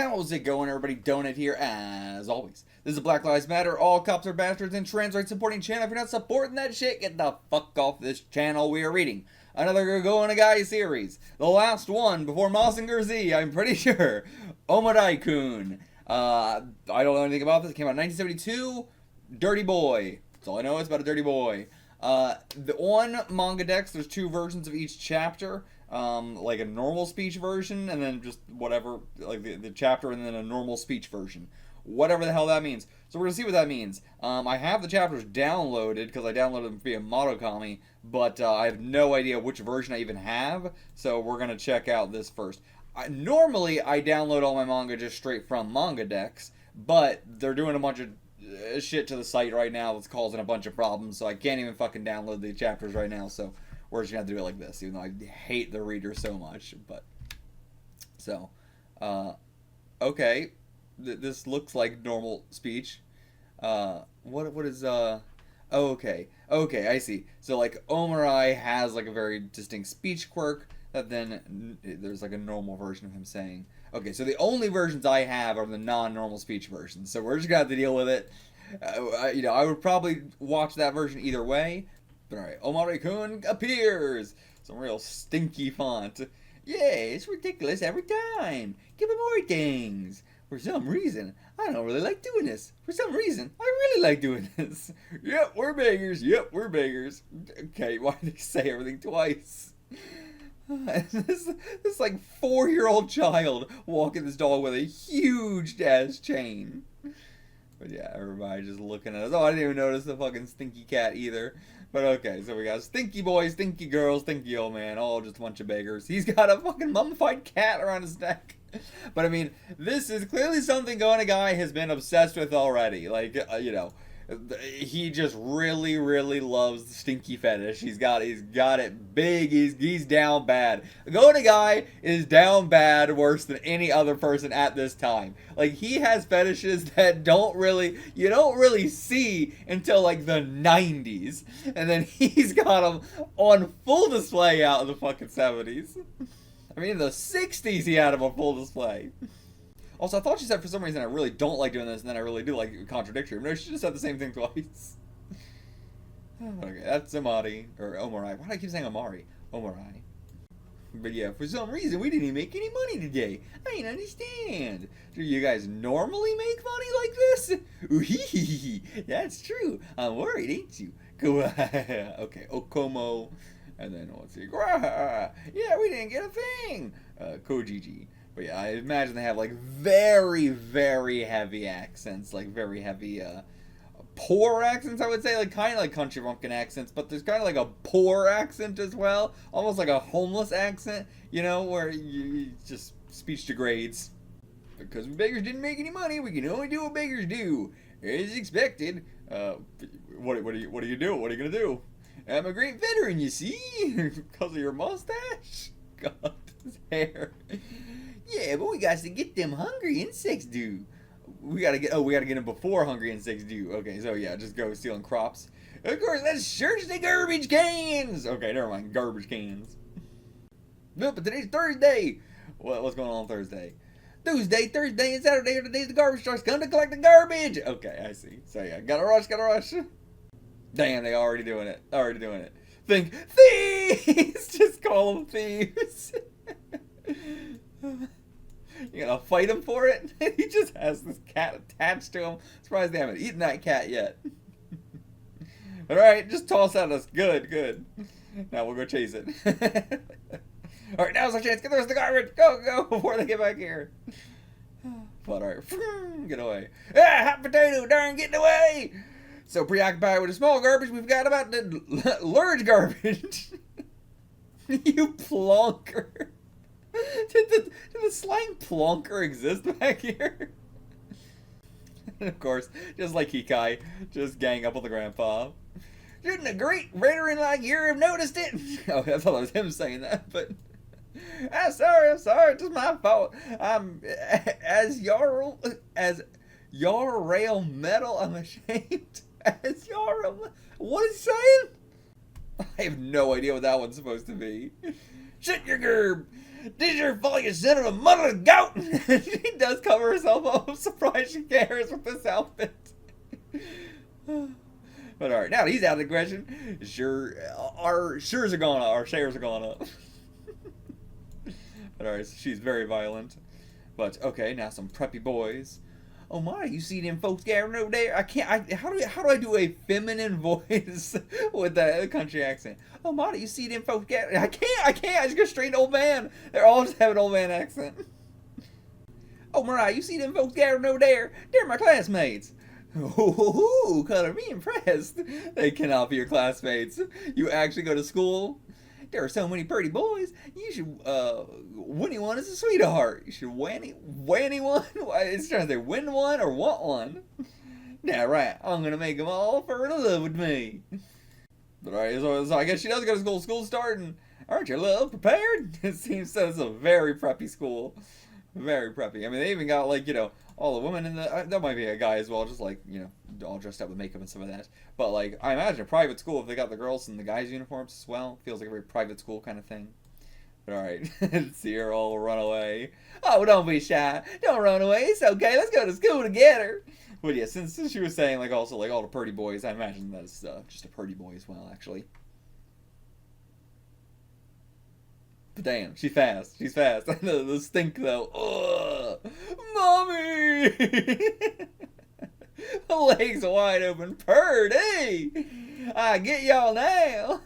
How's it going, everybody? Donut here, as always. This is Black Lives Matter, all cops are bastards, and trans rights supporting channel. If you're not supporting that shit, get the fuck off this channel. We are reading another Go on a Guy series. The last one before Mazinger Z, I'm pretty sure. Omorai-kun. I don't know anything about this. It came out in 1972. Dirty Boy. That's all I know. It's about a dirty boy. On Manga decks, there's two versions of each chapter. Like a normal speech version, and then just whatever, like the chapter, and then a normal speech version. Whatever the hell that means. So we're gonna see what that means. I have the chapters downloaded, because I downloaded them via Motokami, but I have no idea which version I even have, so we're gonna check out this first. Normally, I download all my manga just straight from Manga decks, but they're doing a bunch of shit to the site right now that's causing a bunch of problems, so I can't even fucking download the chapters right now, so we're just gonna have to do it like this, even though I hate the reader so much. But so, okay, this looks like normal speech. What is Oh, okay, I see. So like Omorai has like a very distinct speech quirk that then there's like a normal version of him saying. Okay, so the only versions I have are the non-normal speech versions. So we're just gonna have to deal with it. I would probably watch that version either way. But alright, Omorai-kun Appears! Some real stinky font. Yeah, it's ridiculous every time. Give me more things. For some reason, I don't really like doing this. For some reason, I really like doing this. Yep, we're beggars. Yep, we're beggars. Okay, why did they say everything twice? This like 4-year-old child walking this dog with a huge ass chain. But yeah, everybody just looking at us. Oh, I didn't even notice the fucking stinky cat either. But okay, so we got stinky boy, stinky girl, stinky old man, all just a bunch of beggars. He's got a fucking mummified cat around his neck. But I mean, this is clearly something Go on a Guy has been obsessed with already. Like, he just really, really loves the stinky fetish. He's got it big. He's down bad. Go on a Guy is down bad worse than any other person at this time. Like, he has fetishes that you don't really see until like the 90s, and then he's got them on full display out in the fucking 70s. I mean, in the 60s he had them on full display. Also, I thought she said for some reason I really don't like doing this, and then I really do, like, contradictory. No, she just said the same thing twice. Okay, that's Omorai. Why do I keep saying Omorai? Omorai. But yeah, for some reason we didn't even make any money today. I didn't understand. Do you guys normally make money like this? Ooh, that's true. I'm worried, ain't you? Okay, Okomo. And then let's see. Yeah, we didn't get a thing. Kojiji. But yeah, I imagine they have like very, very heavy accents, like very heavy, poor accents, I would say, like kind of like country bumpkin accents, but there's kind of like a poor accent as well, almost like a homeless accent, where you just speech degrades. Because beggars didn't make any money, we can only do what beggars do, as expected. What do you do? What are you gonna do? I'm a great veteran, you see, because of your mustache. God, his hair. Yeah, but we got to get them hungry insects do. We gotta get them before hungry insects do. Okay, so yeah, just go stealing crops. Of course, that's search the garbage cans. Okay, never mind, garbage cans. No, but today's Thursday. What's going on Thursday? Tuesday, Thursday, and Saturday are the days the garbage trucks come to collect the garbage. Okay, I see. So yeah, gotta rush. Damn, they already doing it. Think thieves. Just call them thieves. You gonna fight him for it? He just has this cat attached to him. Surprised they haven't eaten that cat yet. Alright, just toss at us. Good. Now we'll go chase it. Alright, now's our chance. Get the rest of the garbage. Go, before they get back here. But alright, get away. Ah, hot potato, darn, getting away! So preoccupied with the small garbage, we've got about the large garbage. You plonker. Did the slang plonker exist back here? And of course, just like Hikai, just gang up on the grandpa. Shouldn't a great veteran like you have noticed it? Oh, I thought it was him saying that, but I'm sorry, it's just my fault. As your rail metal, I'm ashamed. As your what is he saying? I have no idea what that one's supposed to be. Shut your gerb! This your fault, you son of a mother of goat! She does cover herself up. I'm surprised she cares with this outfit. But alright, now that he's out of the question, our shares are going up. But alright, so she's very violent. But okay, now some preppy boys. Oh my, you see them folks gathering over there? How do I do a feminine voice with the country accent? Oh my, you see them folks gathering? I just go straight to old man. They're all just have an old man accent. Oh Mariah, you see them folks gathering over there? They're my classmates. Ooh, color me impressed. They cannot be your classmates. You actually go to school? There are so many pretty boys. You should, win one is a sweetheart. You should win one? It's trying to say win one or want one. Now, right, I'm gonna make them all fall in love with me. But alright, so I guess she does go to school. School's starting. Aren't you a little prepared? It seems that it's a very preppy school. Very preppy. I mean, they even got, like, you know, all the women in the... that might be a guy as well, just, like, you know, all dressed up with makeup and some of that. But, like, I imagine a private school, if they got the girls in the guys' uniforms as well, feels like a very private school kind of thing. But, alright. See her all run away. Oh, don't be shy. Don't run away. It's okay. Let's go to school together. But, yeah, since she was saying, like, also, like, all the pretty boys, I imagine that's just a pretty boy as well, actually. But damn, she's fast. She's fast. The stink, though. Ugh. Mommy! The legs wide open. Purdy! I get y'all now.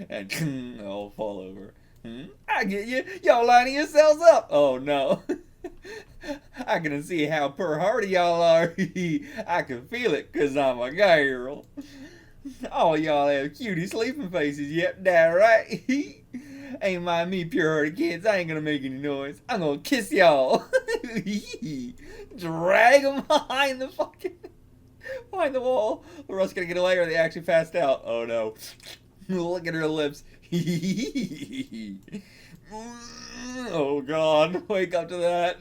And I'll fall over. I get you. Y'all lining yourselves up. Oh, no. I can see how per hardy y'all are. I can feel it, because I'm a girl. All y'all have cutie sleeping faces. Yep, that right. Ain't mind me, pure-hearted kids. I ain't gonna make any noise. I'm gonna kiss y'all. Drag them behind the wall. The rest gonna get away, or are they actually passed out? Oh no. Look at her lips. Oh god, wake up to that.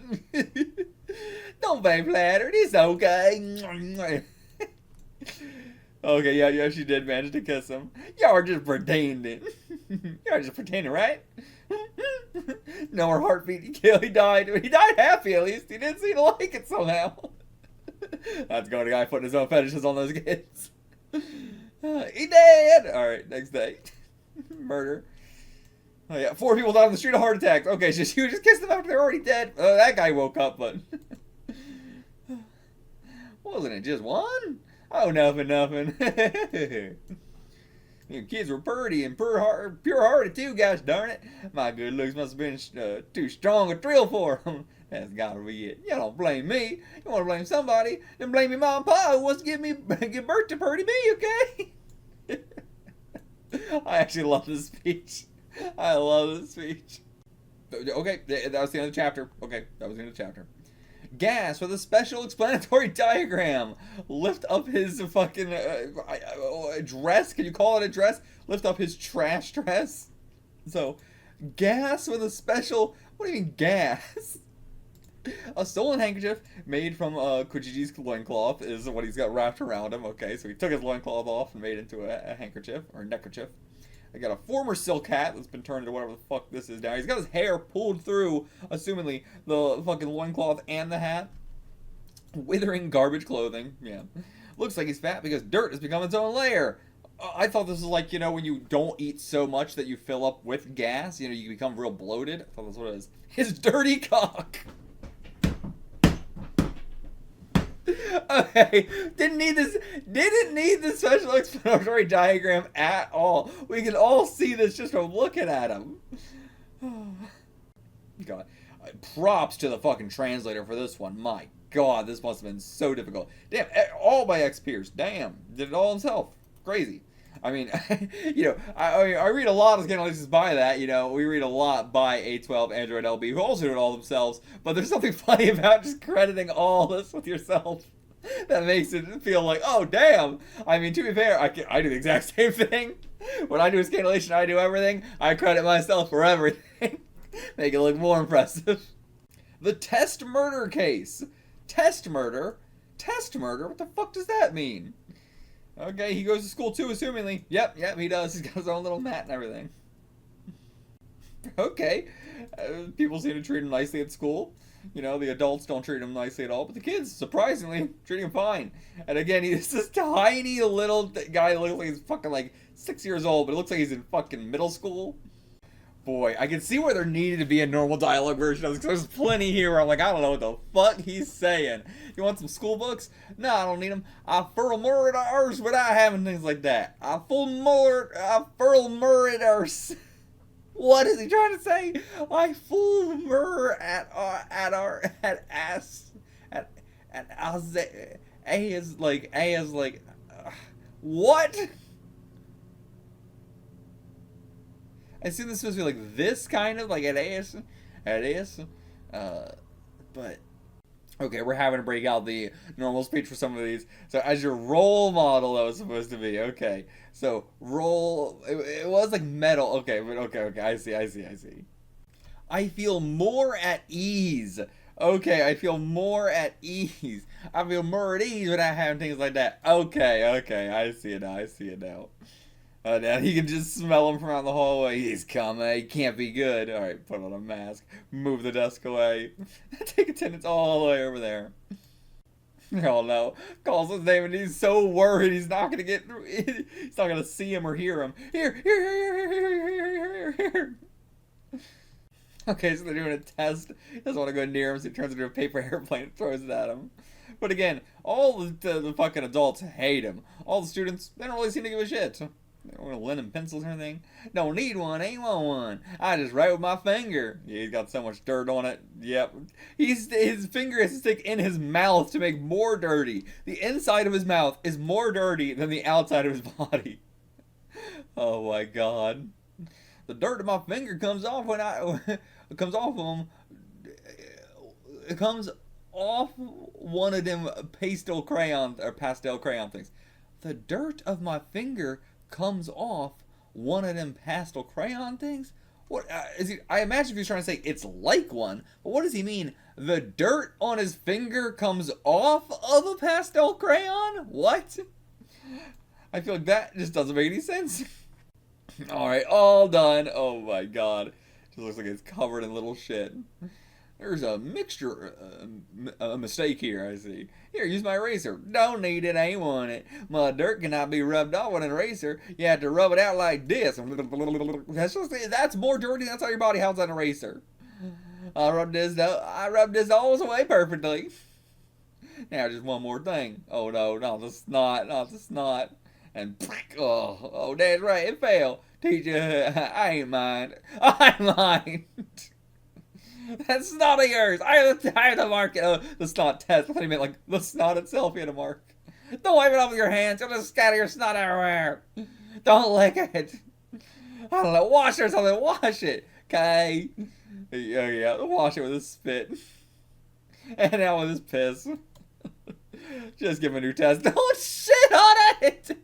Don't be flattered. It's okay. Okay, yeah, she did manage to kiss him. Y'all are just pretending. Y'all are just pretending, right? No more heartbeat. He died. He died happy, at least. He didn't seem to like it somehow. That's going to guy putting his own fetishes on those kids. He dead! Alright, next day. Murder. Oh yeah, 4 people died on the street of heart attacks. Okay, so she just kissed them after they're already dead. That guy woke up, but... Wasn't it just one? Oh, nothing. You kids were pretty and pure-hearted too, gosh darn it. My good looks must have been too strong a thrill for them. That's gotta be it. You don't blame me. You want to blame somebody, then blame your mom and pa who wants to give birth to pretty me, okay? I actually love this speech. I love this speech. Okay, that was the end of the chapter. Okay, that was the end of the chapter. Gas with a special explanatory diagram. Lift up his fucking dress. Can you call it a dress? Lift up his trash dress. So, gas with a special... What do you mean, gas? A stolen handkerchief made from Kojiji's loincloth is what he's got wrapped around him. Okay, so he took his loincloth off and made it into a handkerchief, or neckerchief. I got a former silk hat that's been turned into whatever the fuck this is now. He's got his hair pulled through, assumingly, the fucking loincloth and the hat. Withering garbage clothing. Yeah. Looks like he's fat because dirt has become its own layer. I thought this was like, you know, when you don't eat so much that you fill up with gas. You know, you become real bloated. I thought that's what it is. His dirty cock. Okay, didn't need this special explanatory diagram at all. We can all see this just from looking at him. God, props to the fucking translator for this one. My God, this must have been so difficult. Damn, all by X-Pierce. Damn, did it all himself. Crazy. I mean, you know, I read a lot of scandalations by that, you know, we read a lot by A12, Android LB, who also do it all themselves, but there's something funny about just crediting all this with yourself. That makes it feel like, oh, damn. I mean, to be fair, I do the exact same thing. When I do a scandalation, I do everything. I credit myself for everything. Make it look more impressive. The test murder case. Test murder? Test murder? What the fuck does that mean? Okay, he goes to school too, assumingly. Yep, he does. He's got his own little mat and everything. Okay. People seem to treat him nicely at school. You know, the adults don't treat him nicely at all, but the kids, surprisingly, treat him fine. And again, he's this tiny little guy that looks like he's fucking like 6 years old, but it looks like he's in fucking middle school. Boy, I can see where there needed to be a normal dialogue version of this, because there's plenty here where I'm like, I don't know what the fuck he's saying. You want some school books? No, I don't need them. I furl murders without having things like that. I furl murders. What is he trying to say? I full mur at ass at A is like what? I assume this is supposed to be like this kind of like at ass, but okay, we're having to break out the normal speech for some of these. So as your role model, that was supposed to be okay. So role, it was like metal. Okay, but okay. I see. I feel more at ease. Okay, I feel more at ease. I feel more at ease without having things like that. Okay, I see it now. Now he can just smell him from out the hallway. He's coming. He can't be good. All right, put on a mask. Move the desk away. Take attendance all the way over there. Oh no! Calls his name and he's so worried he's not gonna get through. He's not gonna see him or hear him. Here. Okay, so they're doing a test. He doesn't want to go near him, so he turns into a paper airplane and throws it at him. But again, all the fucking adults hate him. All the students, they don't really seem to give a shit. They don't want to lend him pencils or anything. Don't need one, ain't want one. I just write with my finger. Yeah, he's got so much dirt on it. Yep. His finger has to stick in his mouth to make more dirty. The inside of his mouth is more dirty than the outside of his body. Oh my god. The dirt of my finger comes off when it comes off of him. It comes off one of them pastel crayon things. The dirt of my finger comes off one of them pastel crayon things? What is he? I imagine if he's trying to say it's like one, but what does he mean? The dirt on his finger comes off of a pastel crayon? What? I feel like that just doesn't make any sense. Alright, all done. Oh my god. Just looks like it's covered in little shit. There's a mixture, a mistake here, I see. Here, use my eraser. Don't need it, ain't want it. My dirt cannot be rubbed off with an eraser. You have to rub it out like this. That's more dirty. That's how your body holds an eraser. I rubbed this all away perfectly. Now, just one more thing. Oh no, not the snot. And oh, that's right, it failed. Teacher, I ain't mind. That's snot of yours. I have to mark it. Oh, the snot test. I thought he meant like the snot itself. You had to mark. Don't wipe it off with your hands. You'll just scatter your snot everywhere. Don't lick it. I don't know. Wash it or something. Wash it. Okay. Yeah. Wash it with his spit. And now with his piss. Just give him a new test. Don't shit on it.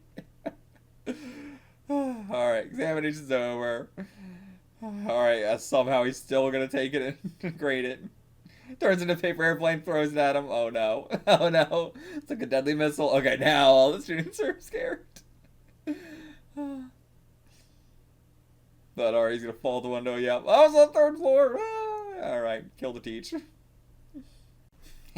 Alright. Examination's over. Alright, somehow he's still gonna take it and grade it. Turns into a paper airplane, throws it at him. Oh no. Oh no. It's like a deadly missile. Okay, now all the students are scared. But alright, he's gonna fall out the window. Yep. Oh, it's on the third floor. Alright, kill the teach.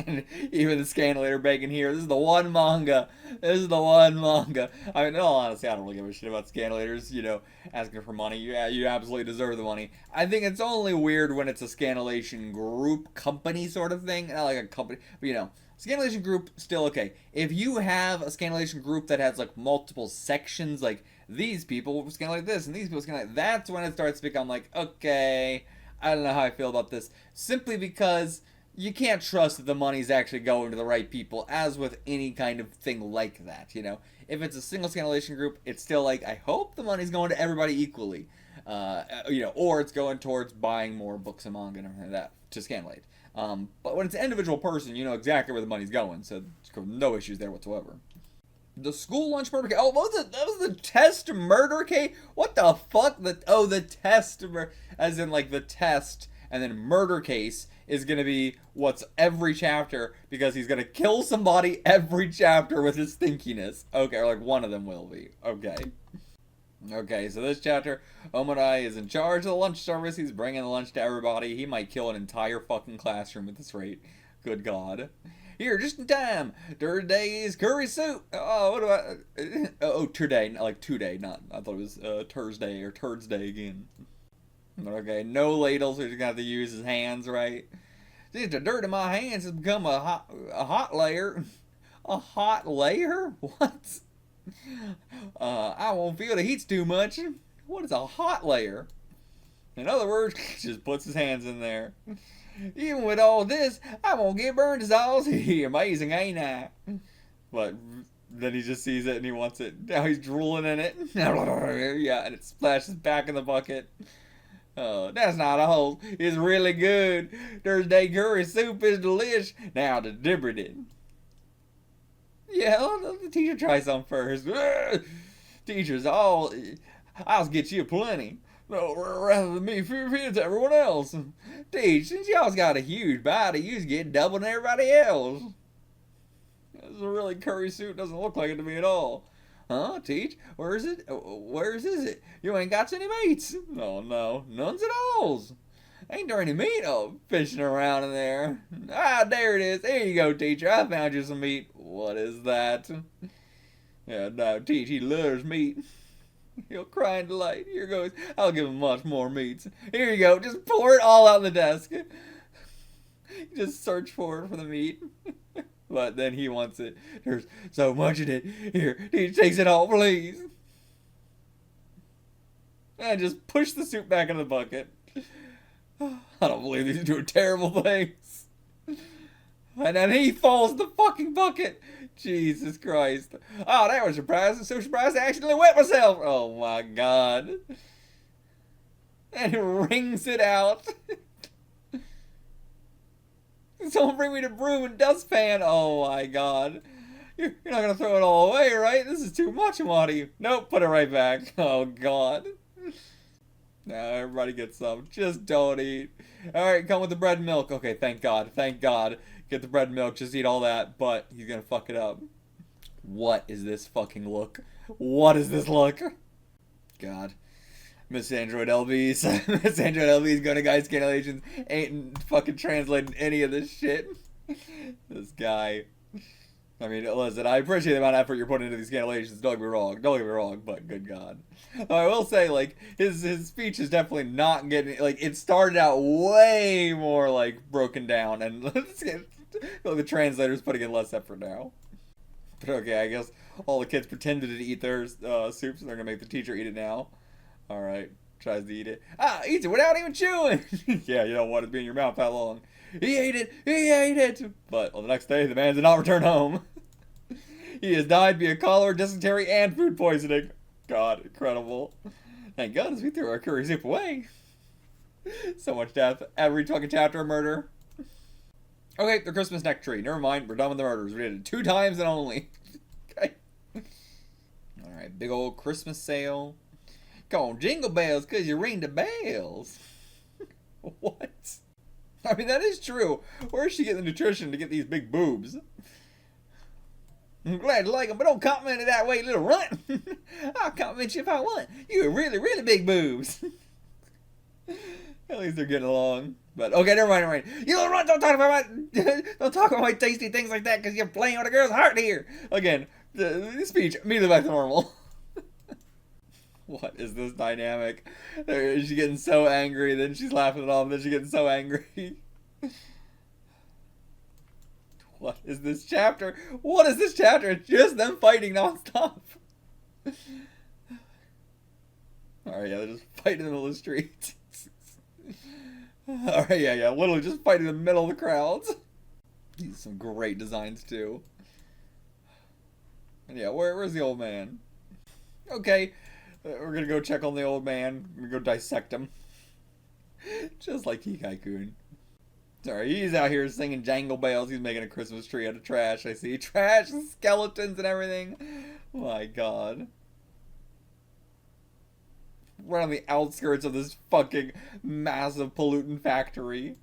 And even the Scandalator begging here. This is the one manga. I mean, in all honesty, I don't really give a shit about Scandalators, you know, asking for money. Yeah, you absolutely deserve the money. I think it's only weird when it's a Scandalation group, company sort of thing. Not like a company, but you know, Scandalation group, still okay. If you have a Scandalation group that has like multiple sections, like these people Scandalate this and these people Scandalate, that's when it starts to become like, okay, I don't know how I feel about this. Simply because you can't trust that the money's actually going to the right people, as with any kind of thing like that, you know? If it's a single Scandalation group, it's still like, I hope the money's going to everybody equally. You know, or it's going towards buying more books and manga and everything like that to Scandalate. But when it's an individual person, you know exactly where the money's going, so no issues there whatsoever. The school lunch murder case. Oh, what was it? That was the test murder case? What the fuck? The test, as in like the test, and then murder case is going to be what's every chapter, because he's going to kill somebody every chapter with his stinkiness. Okay, or like one of them will be. Okay. Okay, so this chapter, Omorai is in charge of the lunch service. He's bringing the lunch to everybody. He might kill an entire fucking classroom at this rate. Good God. Here, just in time. Thursday's curry soup. Oh, what do I... Oh, today. Like today, not... I thought it was Thursday or Thursday again. Okay, no ladles. So he's gonna have to use his hands, right? Since the dirt in my hands has become a hot layer. A hot layer? What? I won't feel the heat's too much. What is a hot layer? In other words, just puts his hands in there. Even with all this, I won't get burned as all. Amazing, ain't I? But then he just sees it and he wants it. Now he's drooling in it. Yeah, and it splashes back in the bucket. Oh, that's not all. It's really good. Thursday curry soup is delish. Now to dibber it. Yeah, let the teacher try some first. Teachers, I'll get you plenty. No, rather than me feed it to everyone else. Teach, since y'all's got a huge body, you just get double than everybody else. This is a really curry soup. Doesn't look like it to me at all. Huh, Teach? Where is it? Where's is it? You ain't got any mates. Oh, no. None's at alls. Ain't there any meat? Oh, fishing around in there. Ah, there it is. There you go, teacher. I found you some meat. What is that? Yeah, no, Teach, he loves meat. He'll cry in delight. Here goes. I'll give him much more meats. Here you go. Just pour it all out on the desk. Just search for it for the meat. But then he wants it. There's so much in it. Here, Teach, takes it all, please. And just push the soup back in the bucket. I don't believe these are doing terrible things. And then he falls in the fucking bucket. Jesus Christ. Oh, that was surprising. So surprised I accidentally wet myself. Oh my God. And he wrings it out. Someone bring me the broom and dustpan. Oh my God. You're not going to throw it all away, right? This is too much, Amadi. Nope, put it right back. Oh God. Now everybody gets some. Just don't eat. Alright, come with the bread and milk. Okay, thank God. Thank God. Get the bread and milk. Just eat all that. But he's gonna fuck it up. What is this fucking look? What is this look? God. Miss Android LB's. Miss Android LB's going to guys scanlations. Ain't fucking translating any of this shit. This guy. I mean, listen, I appreciate the amount of effort you're putting into these scanlations. Don't get me wrong. Don't get me wrong, but good God. I will say, like, his speech is definitely not getting, like, it started out way more, like, broken down. And let's get, well, the translator's putting in less effort now. But okay, I guess all the kids pretended to eat their soup, so they're going to make the teacher eat it now. Alright, tries to eat it. Ah, eats it without even chewing! Yeah, you don't want it to be in your mouth that long. He ate it! He ate it! But, well, the next day, the man did not return home. He has died via cholera, dysentery, and food poisoning. God, incredible. Thank goodness we threw our curry soup away. So much death. Every fucking chapter of murder. Okay, the Christmas neck tree. Never mind, we're done with the murders. We did it 2 times and only. Okay. Alright, big old Christmas sale. Go on, jingle bells, cause you ring the bells. What? I mean, that is true. Where is she getting the nutrition to get these big boobs? I'm glad you like them, but don't compliment it that way, little runt. I'll compliment you if I want. You have really, really big boobs. At least they're getting along. But okay, never mind. You little runt, don't talk about my tasty things like that, because you're playing with a girl's heart here. Again, the speech immediately back to normal. What is this dynamic? She's getting so angry, then she's laughing it off, then she's getting so angry. What is this chapter? What is this chapter? It's just them fighting nonstop. Alright, yeah, they're just fighting in the middle of the street. Alright, yeah, literally just fighting in the middle of the crowds. These are some great designs, too. And yeah, where's the old man? Okay, we're gonna go check on the old man. We're gonna go dissect him. Just like Hikai-kun. Sorry, he's out here singing Jangle Bells. He's making a Christmas tree out of trash, I see. Trash and skeletons and everything. My God. Right on the outskirts of this fucking massive pollutant factory.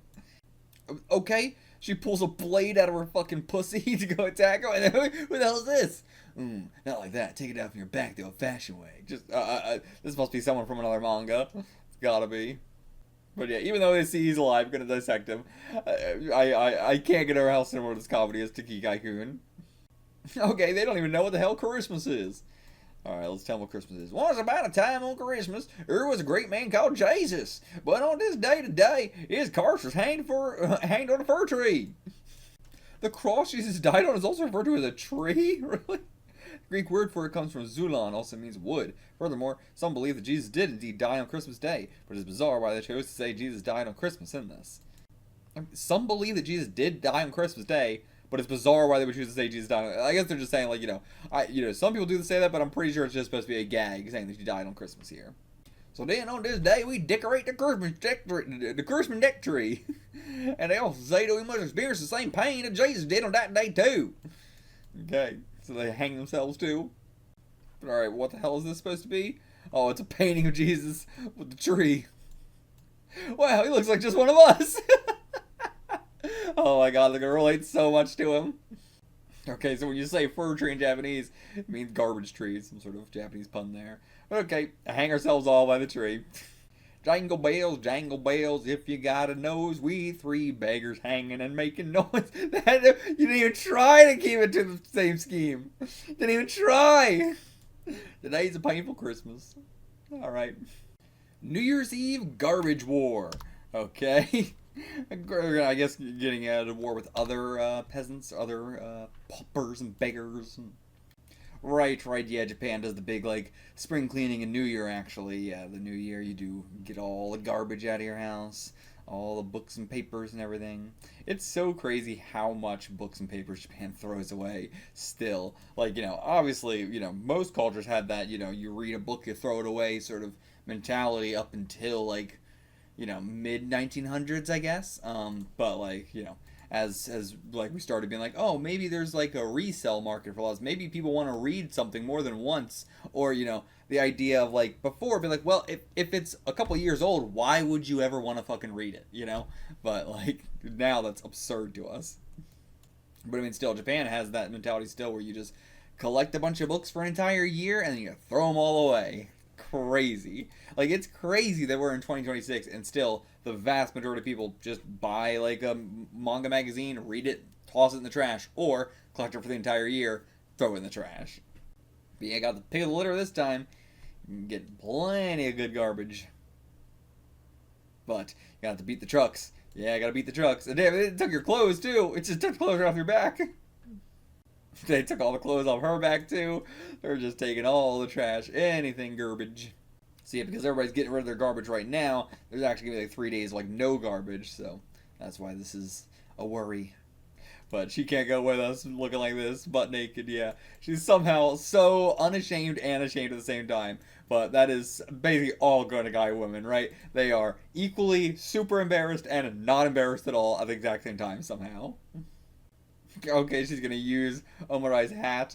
Okay, She pulls a blade out of her fucking pussy to go attack him. And then, who the hell is this? Not like that. Take it out from your back the old-fashioned way. Just, this must be someone from another manga. It's gotta be. But yeah, even though they see he's alive, I'm gonna dissect him. I can't get over how similar this comedy is to Kikai-kun. Okay, they don't even know what the hell Christmas is. Alright, let's tell them what Christmas is. Once upon a time on Christmas, there was a great man called Jesus. But on this day today, his corpse was hanged on a fir tree. The cross Jesus died on is also referred to as a tree? Really? The Greek word for it comes from zulon, also means wood. Furthermore, some believe that Jesus did indeed die on Christmas Day, but it is bizarre why they chose to say Jesus died on Christmas in this. Some believe that Jesus did die on Christmas Day, but it's bizarre why they would choose to say Jesus died on... I guess they're just saying, like, some people do say that, but I'm pretty sure it's just supposed to be a gag saying that he died on Christmas here. So then on this day, we decorate the Christmas deck tree. And they also say that we must experience the same pain that Jesus did on that day, too. Okay, so they hang themselves, too. But alright, what the hell is this supposed to be? Oh, it's a painting of Jesus with the tree. Wow, he looks like just one of us. Oh my god, they're gonna relate so much to him. Okay, so when you say fir tree in Japanese, it means garbage tree. Some sort of Japanese pun there. But okay, hang ourselves all by the tree. Jingle bells, if you got a nose, we three beggars hanging and making noise. You didn't even try to keep it to the same scheme. Didn't even try. Today's a painful Christmas. Alright. New Year's Eve garbage war. Okay. I guess getting out of war with other peasants, other paupers and beggars. Right, yeah, Japan does the big, like, spring cleaning and New Year, actually. Yeah, the New Year, you do get all the garbage out of your house, all the books and papers and everything. It's so crazy how much books and papers Japan throws away still. Like, obviously, most cultures had that, you read a book, you throw it away sort of mentality up until, like, mid-1900s, I guess. But, like, as like we started being like, oh, maybe there's like a resale market for laws. Maybe people want to read something more than once. Or, the idea of like before be like, well, if it's a couple years old, why would you ever want to fucking read it, But like now that's absurd to us. But I mean, still, Japan has that mentality still where you just collect a bunch of books for an entire year and then you throw them all away. Crazy. Like, it's crazy that we're in 2026 and still the vast majority of people just buy like a manga magazine, read it, toss it in the trash, or collect it for the entire year, throw it in the trash. But yeah, got the pick of the litter this time. You can get plenty of good garbage. But you got to beat the trucks. Yeah, I gotta beat the trucks. And damn, it took your clothes too. It just took the clothes right off your back. They took all the clothes off her back too. They're just taking all the trash, anything garbage. So yeah, because everybody's getting rid of their garbage right now, there's actually gonna be like 3 days of like no garbage. So that's why this is a worry. But she can't go with us looking like this, butt naked, yeah. She's somehow so unashamed and ashamed at the same time. But that is basically all Guy women, right? They are equally super embarrassed and not embarrassed at all at the exact same time somehow. Okay, she's gonna use Omorai's hat.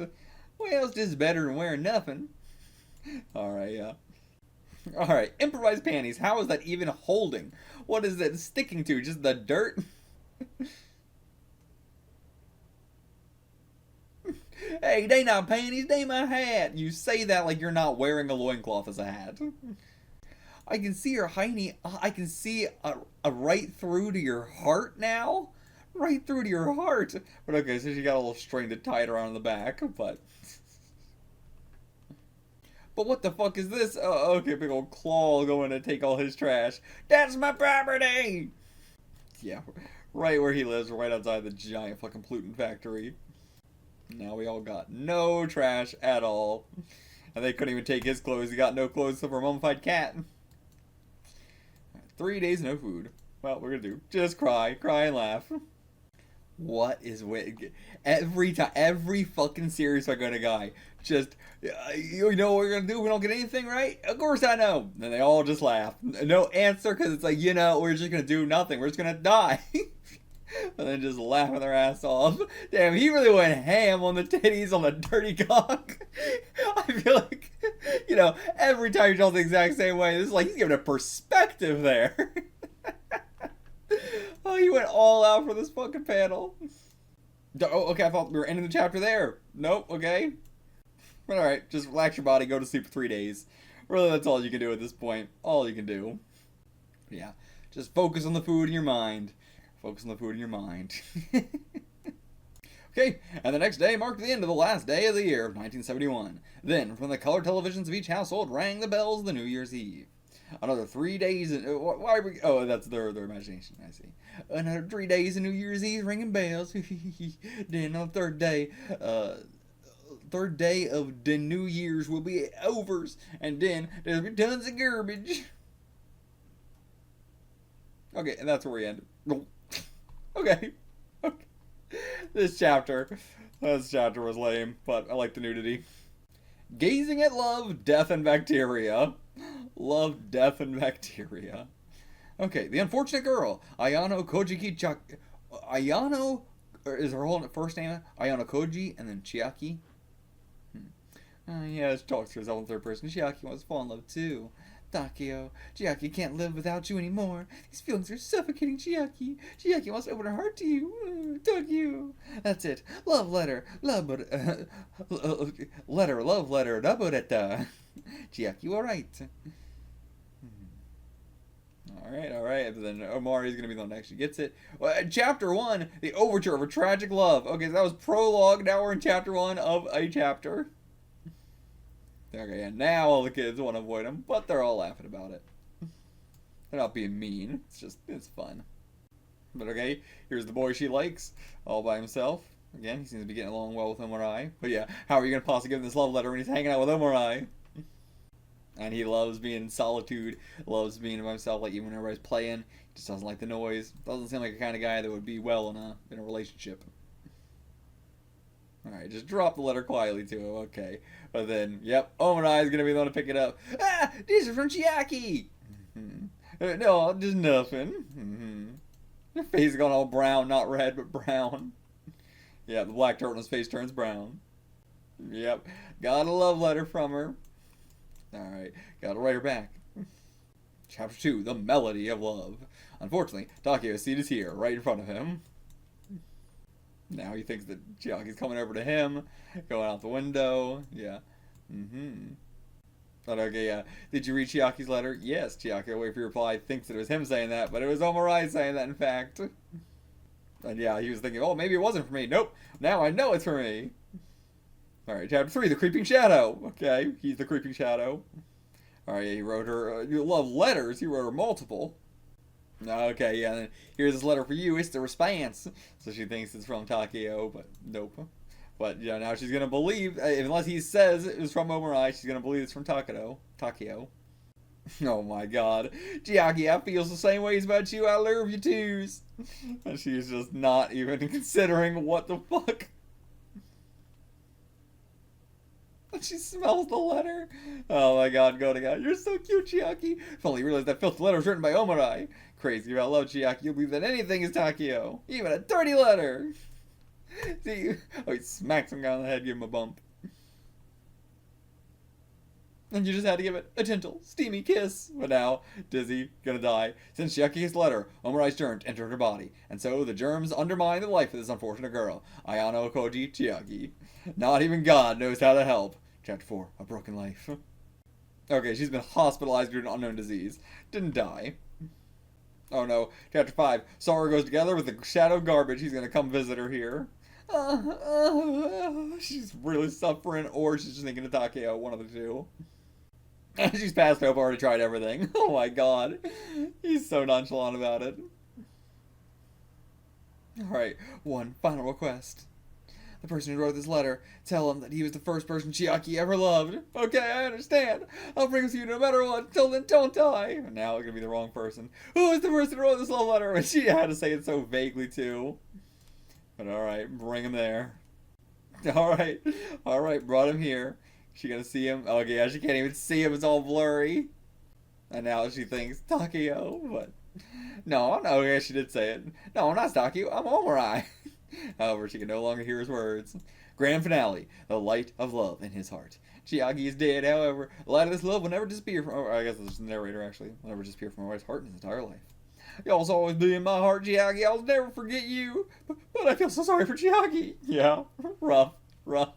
Well, it's just better than wearing nothing. Alright, yeah. Alright, improvised panties. How is that even holding? What is that sticking to? Just the dirt? Hey, they not panties, they my hat. You say that like you're not wearing a loincloth as a hat. I can see her hiney. I can see a right through to your heart now. Right through to your heart. But okay, so she got a little string to tie it around the back, but... But what the fuck is this? Oh, okay, big old claw going to take all his trash. That's my property! Yeah, right where he lives, right outside the giant fucking Flute factory. Now we all got no trash at all. And they couldn't even take his clothes. He got no clothes except for a mummified cat. 3 days, no food. Well, we're gonna do just cry and laugh. What is with every time, every fucking series I go to Guy, just you know what we're gonna do? We don't get anything right. Of course I know. And they all just laugh. No answer because it's like we're just gonna do nothing. We're just gonna die. And then just laughing their ass off. Damn, he really went ham on the titties on the dirty cock. I feel like, every time he tells the exact same way, this is like he's giving a perspective there. Oh, he went all out for this fucking panel. Oh, okay, I thought we were ending the chapter there. Nope, okay. But alright, just relax your body, go to sleep for 3 days. Really, that's all you can do at this point. All you can do. Yeah, just focus on the food in your mind. Focus on the food in your mind. Okay, and the next day marked the end of the last day of the year of 1971. Then, from the color televisions of each household rang the bells of the New Year's Eve. Another 3 days in... Why are we... Oh, that's their imagination, I see. Another 3 days of New Year's Eve ringing bells. Then on the third day of the New Year's will be overs. And then there'll be tons of garbage. Okay, and that's where we end. Okay. Okay. This chapter was lame, but I like the nudity. Gazing at love, death, and bacteria. Love, death, and bacteria. Okay, the unfortunate girl, Ayano Kojiki Ayano, is her whole first name Ayano Koji, and then Chiaki. Yeah, she talks to herself in third person. Chiaki wants to fall in love too. Takeo, Chiaki can't live without you anymore. These feelings are suffocating Chiaki. Chiaki wants to open her heart to you. Takeo. That's it. Love letter. Love letter. Love letter. Daboreta. Chiaki, alright. Alright. But then Omari's going to be the one that actually gets it. Well, chapter 1, the overture of a tragic love. Okay, so that was prologue. Now we're in chapter 1 of a chapter. Okay, and now all the kids want to avoid him, but they're all laughing about it. They're not being mean. It's fun. But okay, here's the boy she likes, all by himself. Again, he seems to be getting along well with Omorai. But yeah, how are you going to possibly give him this love letter when he's hanging out with Omorai? And he loves being in solitude, loves being by himself, like even when everybody's playing. He just doesn't like the noise. Doesn't seem like the kind of guy that would be well in a relationship. Alright, just drop the letter quietly to him, okay. But then, yep, Omorai is going to be the one to pick it up. Ah, these are from Chiaki! No, just nothing. Her face is gone all brown, not red, but brown. Yeah, the black dirt on his face turns brown. Yep, got a love letter from her. Alright, gotta write her back. Chapter 2, The Melody of Love. Unfortunately, Takeo's seat is here, right in front of him. Now he thinks that Chiaki's coming over to him, going out the window. Yeah. But okay, yeah. Did you read Chiaki's letter? Yes, Chiaki, wait for your reply. Thinks that it was him saying that, but it was Omorai saying that, in fact. And yeah, he was thinking, oh, maybe it wasn't for me. Nope. Now I know it's for me. Alright, chapter 3, The Creeping Shadow. Okay, he's the Creeping Shadow. Alright, yeah, he wrote her, you love letters. He wrote her multiple. Okay, yeah, then here's this letter for you. It's the response. So she thinks it's from Takeo, but nope. But, yeah, now she's going to believe, unless he says it was from Omorai, she's going to believe it's from Takeo. Oh my god. Chiaki, I feel the same ways about you. I love you too. And she's just not even considering what the fuck. She smells the letter. Oh my god, go to god. You're so cute, Chiaki. If only you realized that filthy letter was written by Omorai. Crazy about love, Chiaki. You'll believe that anything is Takeo. Even a dirty letter. See? Oh, he smacks him down the head, give him a bump. And you just had to give it a gentle, steamy kiss. But now, Dizzy, gonna die. Since Chiaki kissed the letter, Omorai's germs entered her body. And so the germs undermine the life of this unfortunate girl. Ayano Koji Chiaki. Not even God knows how to help. Chapter 4, A Broken Life. Okay, she's been hospitalized due to an unknown disease. Didn't die. Oh no. Chapter 5, Sorrow goes together with the shadow garbage. He's gonna come visit her here. She's really suffering, or she's just thinking of Takeo, one of the two. She's passed over, already tried everything. Oh my god. He's so nonchalant about it. Alright, one final request. The person who wrote this letter, tell him that he was the first person Chiaki ever loved. Okay, I understand. I'll bring him to you no matter what. Until then, don't die. Now it's gonna be the wrong person. Who is the person who wrote this love letter? And she had to say it so vaguely too. But alright, bring him there. Alright, brought him here. She gonna see him? Oh yeah, she can't even see him. It's all blurry. And now she thinks Takeo, but no, yeah, she did say it. No, I'm not Takeo. I'm Omorai. However, she can no longer hear his words. Grand finale, the light of love in his heart. Chiaki is dead, however, the light of this love will never disappear from, or I guess it's the narrator actually, will never disappear from Omorai's heart in his entire life. Y'all's always be in my heart, Chiaki. I'll never forget you. But I feel so sorry for Chiaki. Yeah, rough, rough.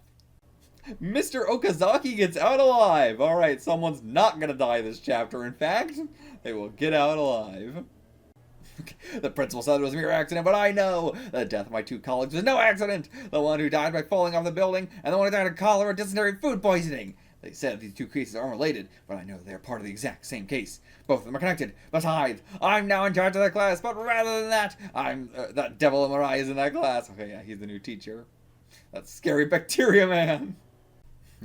Mr. Okazaki gets out alive. Alright, someone's not gonna die this chapter. In fact, they will get out alive. The principal said it was a mere accident, but I know the death of my two colleagues was no accident. The one who died by falling off the building, and the one who died of cholera, dysentery, and food poisoning. They said these two cases are unrelated, but I know they're part of the exact same case. Both of them are connected. Besides, I'm now in charge of that class, but rather than that, I'm that devil Omorai is in that class. Okay, yeah, he's the new teacher. That scary bacteria man.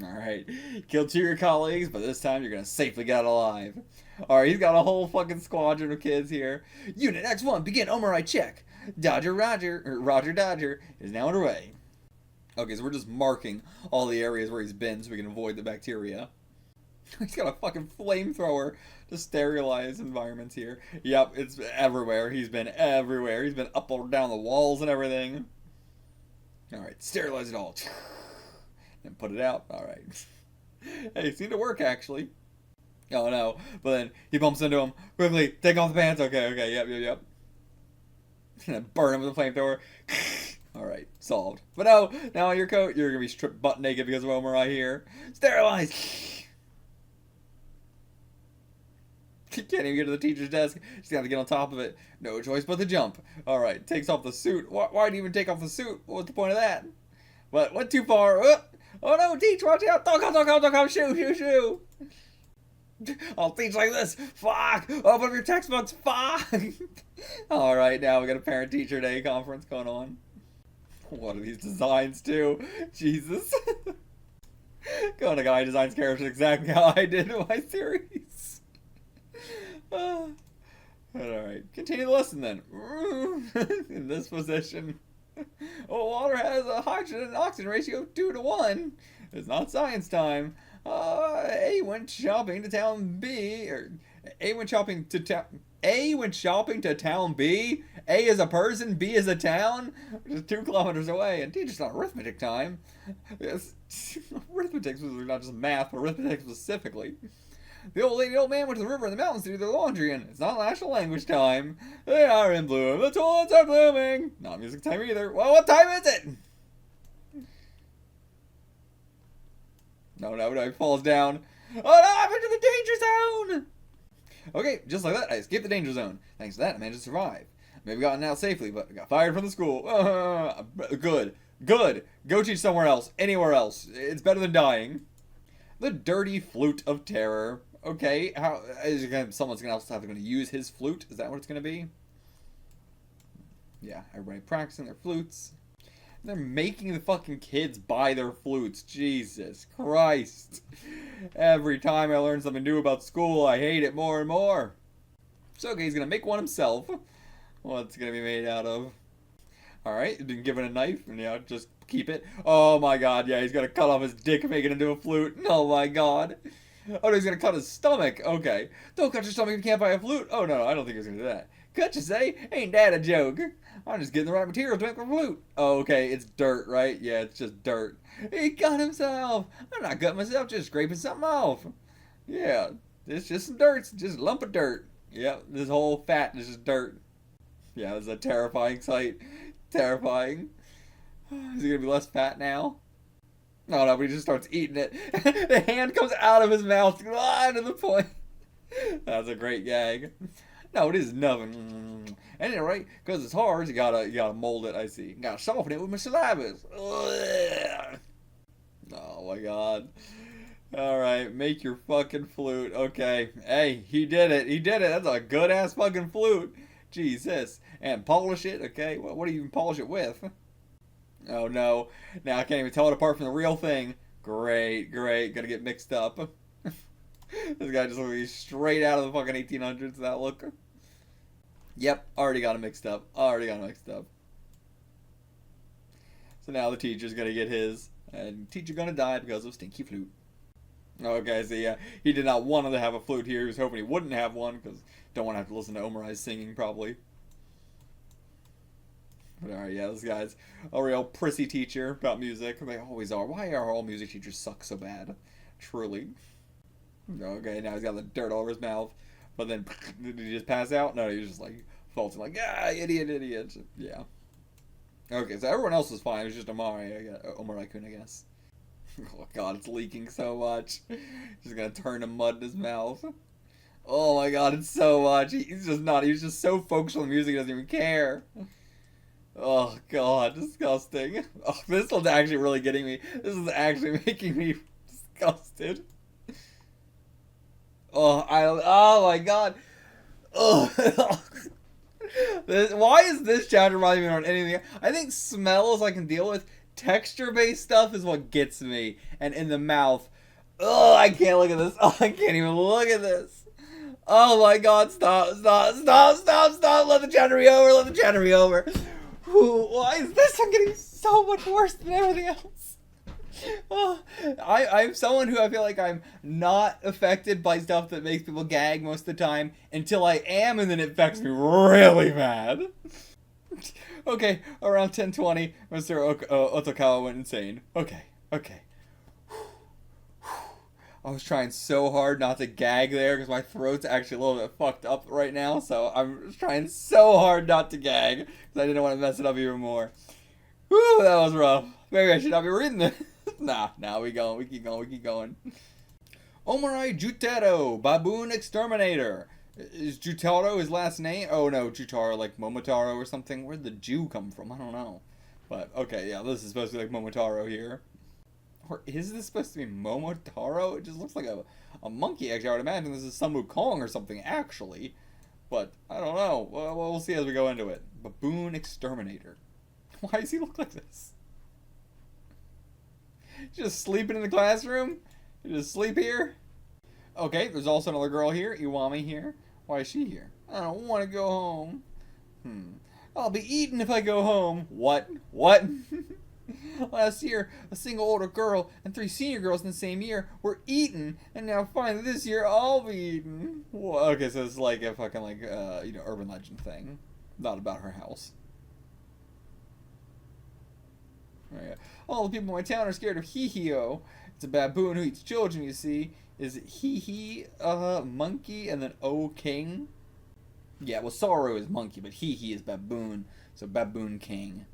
Alright, killed two of your colleagues, but this time you're gonna safely get out alive. Alright, he's got a whole fucking squadron of kids here. Unit X1, begin Omorai check. Roger Dodger is now underway. Okay, so we're just marking all the areas where he's been so we can avoid the bacteria. He's got a fucking flamethrower to sterilize environments here. Yep, it's everywhere. He's been everywhere. He's been up or down the walls and everything. Alright, sterilize it all. And put it out. Alright. Hey, it seemed to work, actually. Oh, no. But then he bumps into him. Quickly, take off the pants. Okay, yep. And burn him with a flamethrower. Alright, solved. But no, now on your coat, you're going to be stripped butt naked because of Omorai here. Sterilize! Can't even get to the teacher's desk. She's got to get on top of it. No choice but to jump. Alright, takes off the suit. Why do you even take off the suit? What's the point of that? What? Went too far. Oh no, teach, watch out. Don't come. Shoo. I'll teach like this. Fuck. Open up your textbooks. Fuck. Alright, now we got a parent-teacher day conference going on. What are these designs too? Jesus. Going to guy who designs characters exactly how I did in my series. Alright, continue the lesson then. In this position. Well, water has a hydrogen and oxygen ratio of 2 to 1. It's not science time. A went shopping to town B, or A went shopping to town. A went shopping to town B. A is a person, B is a town, which is 2 kilometers away. And teacher's not arithmetic time. Yes, arithmetic was not just math, but arithmetic specifically. The old lady and old man went to the river and the mountains to do their laundry, and it's not national language time. They are in bloom. The toilets are blooming. Not music time either. Well, what time is it? No, he falls down. Oh no, I'm into the danger zone! Okay, just like that, I escaped the danger zone. Thanks to that, I managed to survive. Maybe gotten out safely, but I got fired from the school. Good. Go teach somewhere else. Anywhere else. It's better than dying. The dirty flute of terror. Okay, how is it gonna, someone's gonna also have to use his flute? Is that what it's gonna be? Yeah, everybody practicing their flutes. They're making the fucking kids buy their flutes. Jesus Christ. Every time I learn something new about school, I hate it more and more. So okay, he's gonna make one himself. What's it gonna be made out of? Alright, been given a knife, and yeah, just keep it. Oh my god, yeah, he's gonna cut off his dick and make it into a flute. Oh my god. Oh no, he's gonna cut his stomach. Okay. Don't cut your stomach if you can't buy a flute. Oh no, I don't think he's gonna do that. Cut, you say? Ain't that a joke? I'm just getting the right material to make a flute. Oh, okay, it's dirt, right? Yeah, it's just dirt. He cut himself. I'm not cutting myself, just scraping something off. Yeah, it's just some dirt. It's just a lump of dirt. Yep, this whole fat is just dirt. Yeah, this is a terrifying sight. Terrifying. Is he gonna be less fat now? No, but he just starts eating it. The hand comes out of his mouth to the point. That's a great gag. No, it is nothing. Anyway, because it's hard, you gotta mold it. I see. You gotta soften it with my saliva. Oh my god. All right, make your fucking flute. Okay. Hey, he did it. That's a good ass fucking flute. Jesus. And polish it. Okay. What do you even polish it with? Oh no. Now I can't even tell it apart from the real thing. Great. Gonna get mixed up. This guy just looks straight out of the fucking 1800s, that look. Yep, already got it mixed up. So now the teacher's gonna get his. And teacher gonna die because of stinky flute. Okay, so yeah, he did not want him to have a flute here. He was hoping he wouldn't have one because don't want to have to listen to Omorai singing probably. But alright, yeah, this guy's a real prissy teacher about music. They always are. Why are all music teachers suck so bad? Truly. Okay, now he's got the dirt all over his mouth. But then, did he just pass out? No, he was just like Fulton like, ah, idiot. Yeah. Okay, so everyone else was fine. It was just Omorai-kun, I guess. Oh god, it's leaking so much. He's gonna turn to mud in his mouth. Oh my god, it's so much. He's just so focused on the music, he doesn't even care. Oh god, disgusting. Oh, this one's actually really getting me. This is actually making me disgusted. Oh my god. Oh. Why is this chapter reminding me on anything? I think smells I can deal with. Texture-based stuff is what gets me. And in the mouth. Oh, I can't look at this. Oh, I can't even look at this. Oh my god, stop. Let the chapter be over. Why is this one getting so much worse than everything else? Oh, I'm someone who I feel like I'm not affected by stuff that makes people gag most of the time until I am, and then it affects me really bad. Okay, around 10:20, Mr. Otokawa went insane. Okay. I was trying so hard not to gag there because my throat's actually a little bit fucked up right now, so I'm trying so hard not to gag because I didn't want to mess it up even more. Whew, that was rough. Maybe I should not be reading this. Nah, we keep going. Omorai Juutarou, Baboon Exterminator. Is Juutarou his last name? Oh no, Juutarou like Momotaro or something. Where'd the Jew come from? I don't know. But okay, yeah, this is supposed to be like Momotaro here. Or is this supposed to be Momotaro? It just looks like a monkey, actually. I would imagine this is Sun Wukong or something, actually. But, I don't know. Well, we'll see as we go into it. Baboon Exterminator. Why does he look like this? Just sleeping in the classroom? You just sleep here? Okay, there's also another girl here. Iwami here. Why is she here? I don't want to go home. I'll be eaten if I go home. What? Last year, a single older girl and 3 senior girls in the same year were eaten, and now finally this year I'll be eaten. Well, okay, so it's like a fucking urban legend thing, not about her house. Right. All the people in my town are scared of Hihio. It's a baboon who eats children. You see, is it Hihi, monkey, and then O king? Yeah, well, Sorrow is monkey, but Hihi is baboon, so baboon king.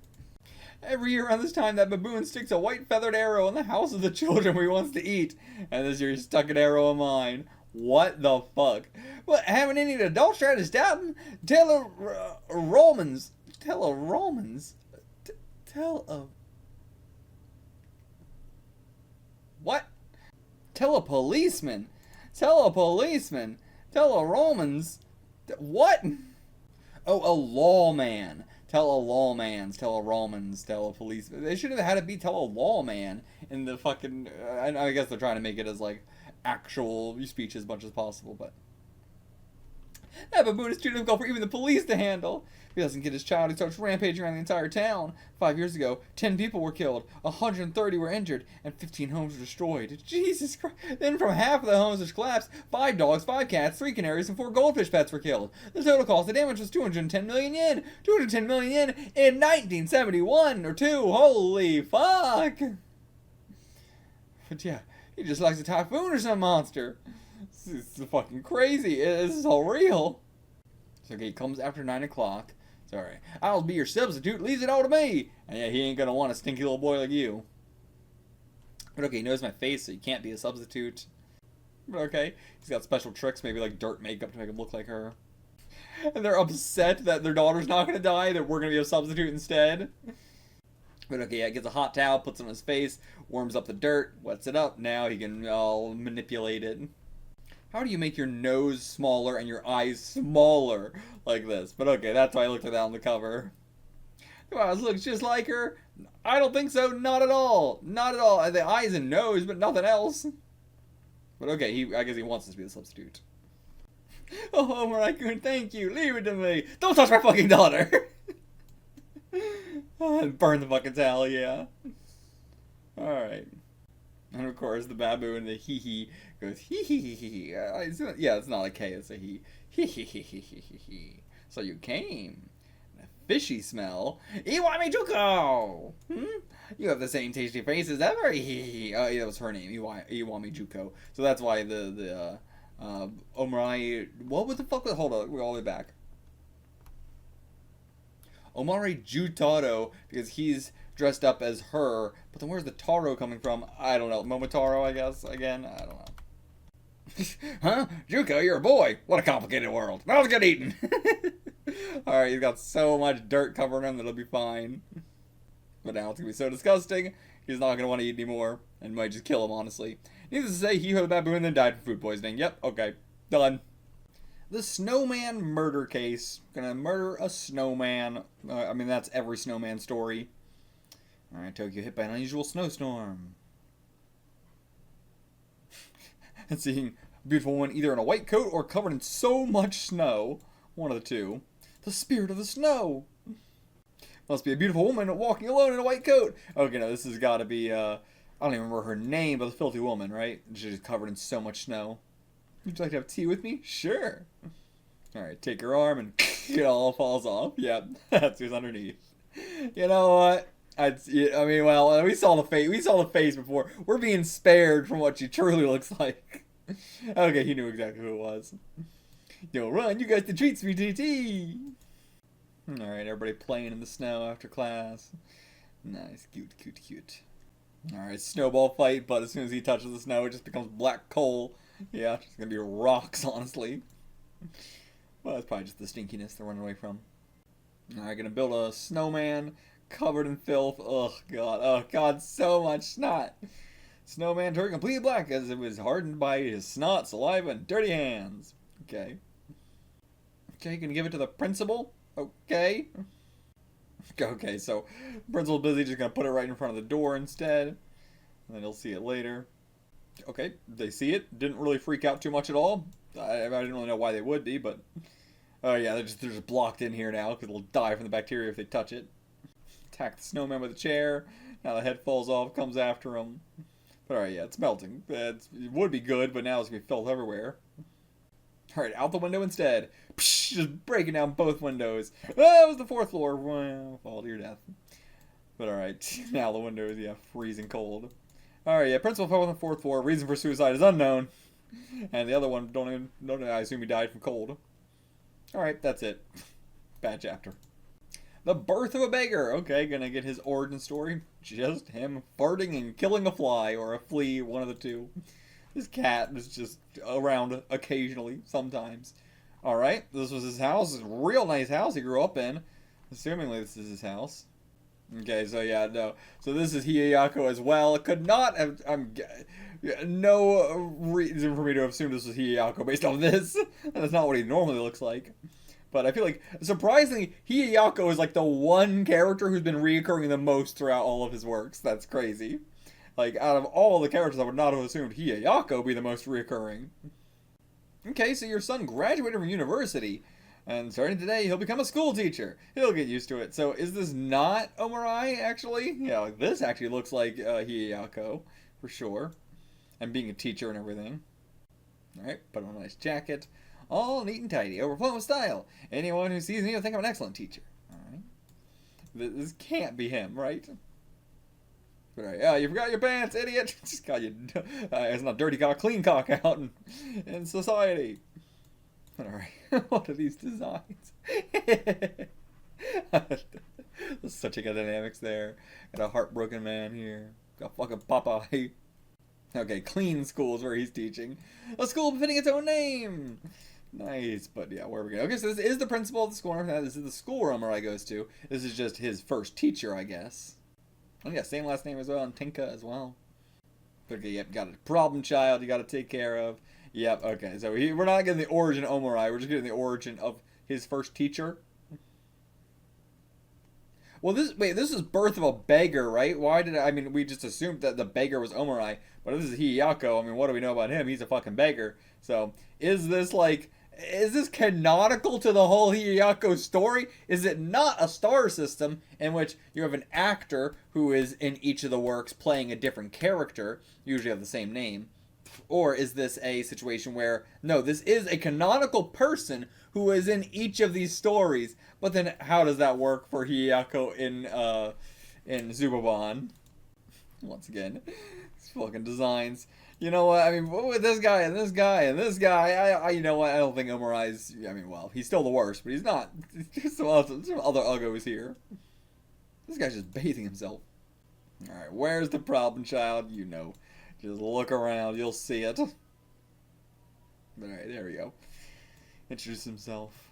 Every year around this time, that baboon sticks a white feathered arrow in the house of the children where he wants to eat. And this year he stuck an arrow in mine. What the fuck? What, haven't any adults tried to stop him? Tell a policeman. Tell a Romans. What? Oh, a lawman. Tell a lawmans, tell a Romans, tell a policeman. They should have had it be tell a lawman in the fucking... I guess they're trying to make it as, like, actual speech as much as possible, but... That baboon is too difficult for even the police to handle. If he doesn't get his child, he starts rampaging around the entire town. 5 years ago, 10 people were killed, 130 were injured, and 15 homes were destroyed. Jesus Christ. Then from half of the homes which collapsed, 5 dogs, 5 cats, 3 canaries, and 4 goldfish pets were killed. The total cost of damage was 210 million yen. 210 million yen in 1971 or 2. Holy fuck. But yeah, he just likes a typhoon or some monster. This is fucking crazy. This is all real. So okay, he comes after 9 o'clock. Sorry. I'll be your substitute. Leaves it all to me. And yeah, he ain't gonna want a stinky little boy like you. But okay, he knows my face, so he can't be a substitute. But okay, he's got special tricks, maybe like dirt makeup to make him look like her. And they're upset that their daughter's not gonna die, that we're gonna be a substitute instead. But okay, yeah, gets a hot towel, puts it on his face, warms up the dirt, wets it up. Now he can all manipulate it. How do you make your nose smaller and your eyes smaller like this? But okay, that's why I looked at that on the cover. Wow, this looks just like her. I don't think so. Not at all. Not at all. The eyes and nose, but nothing else. But okay, I guess he wants us to be the substitute. Oh, Omorai-kun, thank you. Leave it to me. Don't touch my fucking daughter. And burn the fucking towel, yeah. Alright. And of course, the baboon, the hee-hee, goes hee-hee-hee-hee-hee. Yeah, it's not a K, it's a he. Hee-hee-hee-hee-hee-hee. So you came. A fishy smell. Iwami Juko! You have the same tasty face as ever. Hee-hee-hee. Oh, yeah, that was her name, Iwami Juko. So that's why the Omorai... What the fuck was... Hold on, we're all the way back. Omorai Juutarou, because he's dressed up as her. But then where's the Taro coming from? I don't know. Momotaro, I guess. Again, I don't know. Huh? Juko, you're a boy. What a complicated world. Now let's get eaten. Alright, he's got so much dirt covering him that it'll be fine. But now it's going to be so disgusting, he's not going to want to eat anymore. And might just kill him, honestly. Needless to say, he heard the baboon then died from food poisoning. Yep, okay. Done. The Snowman murder case. Gonna murder a snowman. I mean, that's every snowman story. Alright, Tokyo hit by an unusual snowstorm. And seeing a beautiful woman either in a white coat or covered in so much snow. One of the two. The spirit of the snow! Must be a beautiful woman walking alone in a white coat. Okay, no, this has got to be, I don't even remember her name, but the filthy woman, right? She's covered in so much snow. Would you like to have tea with me? Sure. Alright, take her arm and it all falls off. Yep, that's who's underneath. You know what? I mean, well, we saw the face. We saw the face before. We're being spared from what she truly looks like. Okay, he knew exactly who it was. Yo, run! You got the treats for tea. Alright, everybody playing in the snow after class. Nice, cute, cute, cute. Alright, snowball fight, but as soon as he touches the snow, it just becomes black coal. Yeah, it's gonna be rocks, honestly. Well, it's probably just the stinkiness they're running away from. Alright, gonna build a snowman covered in filth. Oh god, so much snot. Snowman turned completely black as it was hardened by his snot, saliva, and dirty hands. Okay. Okay, gonna give it to the principal? Okay. Okay, so principal's busy, just gonna put it right in front of the door instead. And then he'll see it later. Okay, they see it. Didn't really freak out too much at all. I didn't really know why they would be, but... Oh yeah, they're just blocked in here now, because they'll die from the bacteria if they touch it. Attack the snowman with a chair. Now the head falls off, comes after him. But alright, yeah, it's melting. It would be good, but now it's going to be filth everywhere. Alright, out the window instead. Psh, just breaking down both windows. Oh, that was the 4th floor. Well, fall to your death. But alright, now the window is, yeah, freezing cold. Alright, yeah, principal fell on the 4th floor. Reason for suicide is unknown. And the other one, don't I assume he died from cold. Alright, that's it. Bad chapter. The birth of a beggar. Okay, gonna get his origin story. Just him farting and killing a fly or a flea, one of the two. This cat is just around occasionally, sometimes. Alright, this was his house. It's a real nice house he grew up in. Assumingly this is his house. Okay, so yeah, no. So this is Hiyayako as well. It could not have... no reason for me to assume this was Hiyayako based on this. That's not what he normally looks like. But I feel like, surprisingly, Hiyayako is like the one character who's been reoccurring the most throughout all of his works. That's crazy. Like, out of all the characters, I would not have assumed Hiyayako be the most reoccurring. Okay, so your son graduated from university. And starting today, he'll become a school teacher. He'll get used to it. So, is this not Omorai, actually? Yeah, like, this actually looks like Hiyayako, for sure. And being a teacher and everything. Alright, put on a nice jacket. All neat and tidy, overflowing with style. Anyone who sees me will think I'm an excellent teacher. Alright. This can't be him, right? But alright, yeah, you forgot your pants, idiot! Just got you, it's not dirty cock, clean cock out in society. Alright, what are these designs? There's such a good dynamics there. Got a heartbroken man here. Got fucking Popeye. Okay, clean school is where he's teaching. A school befitting its own name! Nice, but yeah, where are we going? Okay, so this is the principal of the school. This is the school where Omorai goes to. This is just his first teacher, I guess. Oh yeah, same last name as well, and Tinka as well. Okay, yep, got a problem child you gotta take care of. Yep, okay, so we're not getting the origin of Omorai, we're just getting the origin of his first teacher. Well, this is birth of a beggar, right? Why did I mean, we just assumed that the beggar was Omorai, but if this is Hiyayako, I mean, what do we know about him? He's a fucking beggar. So, is this canonical to the whole Hiyayako story? Is it not a star system in which you have an actor who is in each of the works playing a different character, usually have the same name? Or is this a situation where, no, this is a canonical person who is in each of these stories, but then how does that work for Hiyayako in Zubabon? Once again, These fucking designs. You know what? I mean, with this guy and this guy and this guy, you know what? I don't think Omorai's. I mean, well, he's still the worst, but he's not. There's some other uggos here. This guy's just bathing himself. All right, where's the problem child? You know, just look around, you'll see it. All right, there we go. Introduce himself.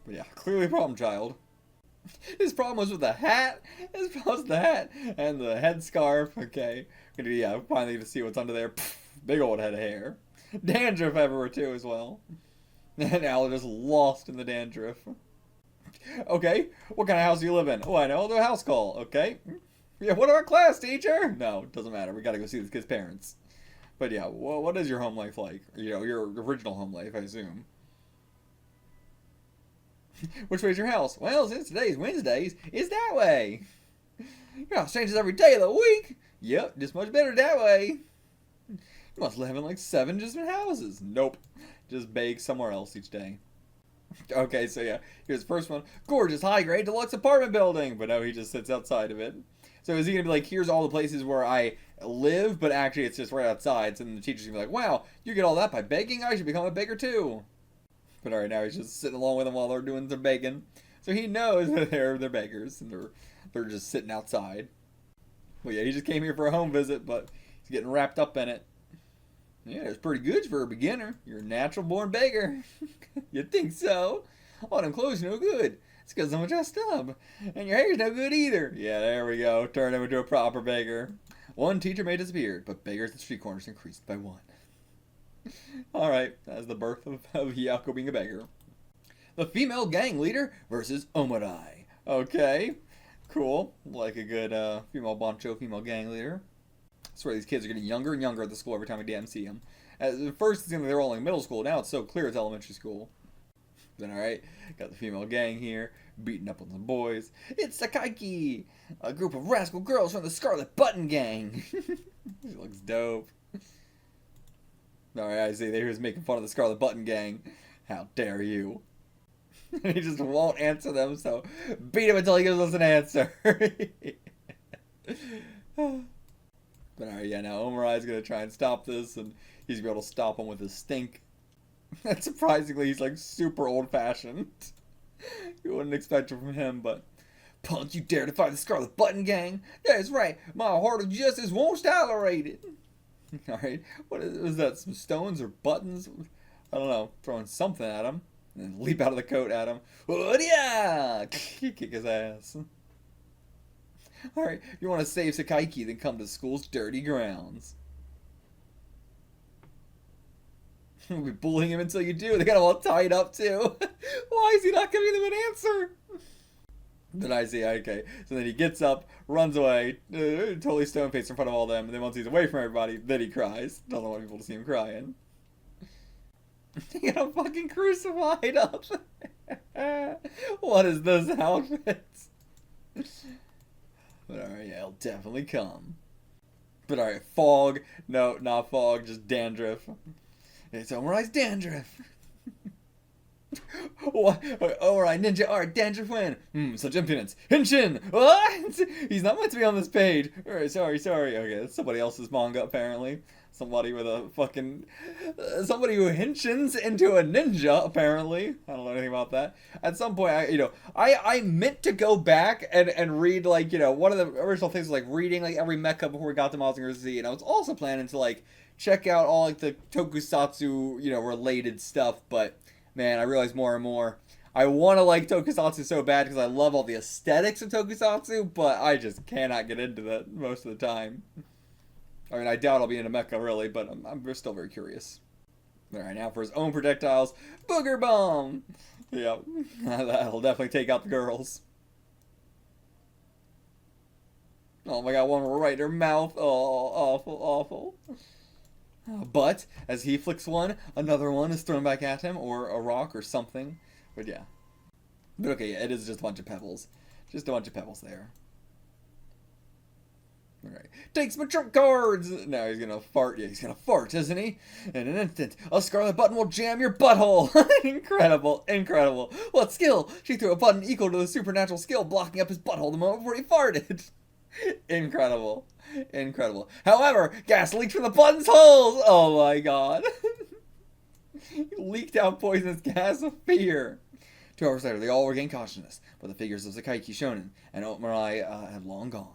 But yeah, clearly problem child. His problem was with the hat. His problem was with the hat and the headscarf. Okay. Yeah, finally get to see what's under there. Pfft, big old head of hair. Dandruff everywhere too as well. And now they're just lost in the dandruff. Okay, what kind of house do you live in? Oh, I know, the house call. Okay. Yeah, what about class, teacher? No, doesn't matter. We gotta go see this kid's parents. But yeah, what is your home life like? You know, your original home life, I assume. Which way is your house? Well, since today's Wednesdays, it's that way. Your house changes every day of the week. Yep, just much better that way. You must live in like 7 different houses. Nope, just beg somewhere else each day. Okay, so yeah, here's the first one. Gorgeous, high-grade, deluxe apartment building. But no, he just sits outside of it. So is he going to be like, here's all the places where I live, but actually it's just right outside. So then the teacher's going to be like, wow, you get all that by begging? I should become a beggar too. But alright, now he's just sitting along with them while they're doing their begging. So he knows that they're beggars, and they're just sitting outside. Well, yeah, he just came here for a home visit, but he's getting wrapped up in it. Yeah, it's pretty good for a beginner. You're a natural-born beggar. You think so? All them clothes are no good. It's because I'm dressed up. And your hair's no good either. Yeah, there we go. Turn him into a proper beggar. One teacher may disappear, but beggars at street corners increased by 1. Alright, that's the birth of Yakko being a beggar. The female gang leader versus Omorai. Okay, cool. Like a good female bancho, female gang leader. I swear these kids are getting younger and younger at the school every time we damn see them. At first it seemed like they were all in middle school. Now it's so clear it's elementary school. Then alright, got the female gang here, beating up on some boys. It's Sakaiki, a group of rascal girls from the Scarlet Button Gang. She looks dope. Alright, I see, they was making fun of the Scarlet Button Gang. How dare you. He just won't answer them, so beat him until he gives us an answer. But alright, yeah, now Omorai's gonna try and stop this, and he's gonna be able to stop him with his stink. And surprisingly, he's like super old-fashioned. You wouldn't expect it from him, but... Punk, you dare defy the Scarlet Button Gang? That's right, my heart of justice won't tolerate it. Alright, what is that, some stones or buttons? I don't know, throwing something at him. And then leap out of the coat at him. Oh, yeah! Kick his ass. Alright, if you want to save Sakaiki, then come to school's dirty grounds. We'll be bullying him until you do. They got him all tied up, too. Why is he not giving them an answer? Then I see, okay. So then he gets up, runs away, totally stone-faced in front of all them, and then once he's away from everybody, then he cries. Doesn't want people to see him crying. He got him fucking crucified up. What is this outfit? But alright, yeah, he'll definitely come. But alright, fog. No, not fog, just dandruff. It's Omorai's dandruff. What? Alright, ninja art, dandruff win. Such impudence. Henshin! What? He's not meant to be on this page. Alright, sorry. Okay, that's somebody else's manga, apparently. Somebody with a fucking... somebody who henshins into a ninja, apparently. I don't know anything about that. At some point, I meant to go back and read, like, one of the original things was, like, reading, like, every mecha before we got to Mazinger Z. And I was also planning to, like, check out all, like, the tokusatsu, related stuff. But, man, I realized more and more. I want to like tokusatsu so bad because I love all the aesthetics of tokusatsu, but I just cannot get into that most of the time. I mean, I doubt I'll be into mecha, really, but I'm still very curious. Alright, now for his own projectiles. Booger Bomb! Yep, that'll definitely take out the girls. Oh my god, one right in her mouth. Oh, awful. But, as he flicks one, another one is thrown back at him, or a rock or something. But yeah. But okay, it is just a bunch of pebbles. Just a bunch of pebbles there. Alright. Takes my trump cards! Now he's gonna fart. Yeah, he's gonna fart, isn't he? In an instant, a Scarlet button will jam your butthole! Incredible. What skill? She threw a button equal to the supernatural skill blocking up his butthole the moment before he farted. Incredible. Incredible. However, gas leaked from the button's holes! Oh my god. Leaked out poisonous gas of fear. 2 hours later, they all regained consciousness, but the figures of Sakaiki Shonen and Omorai had long gone.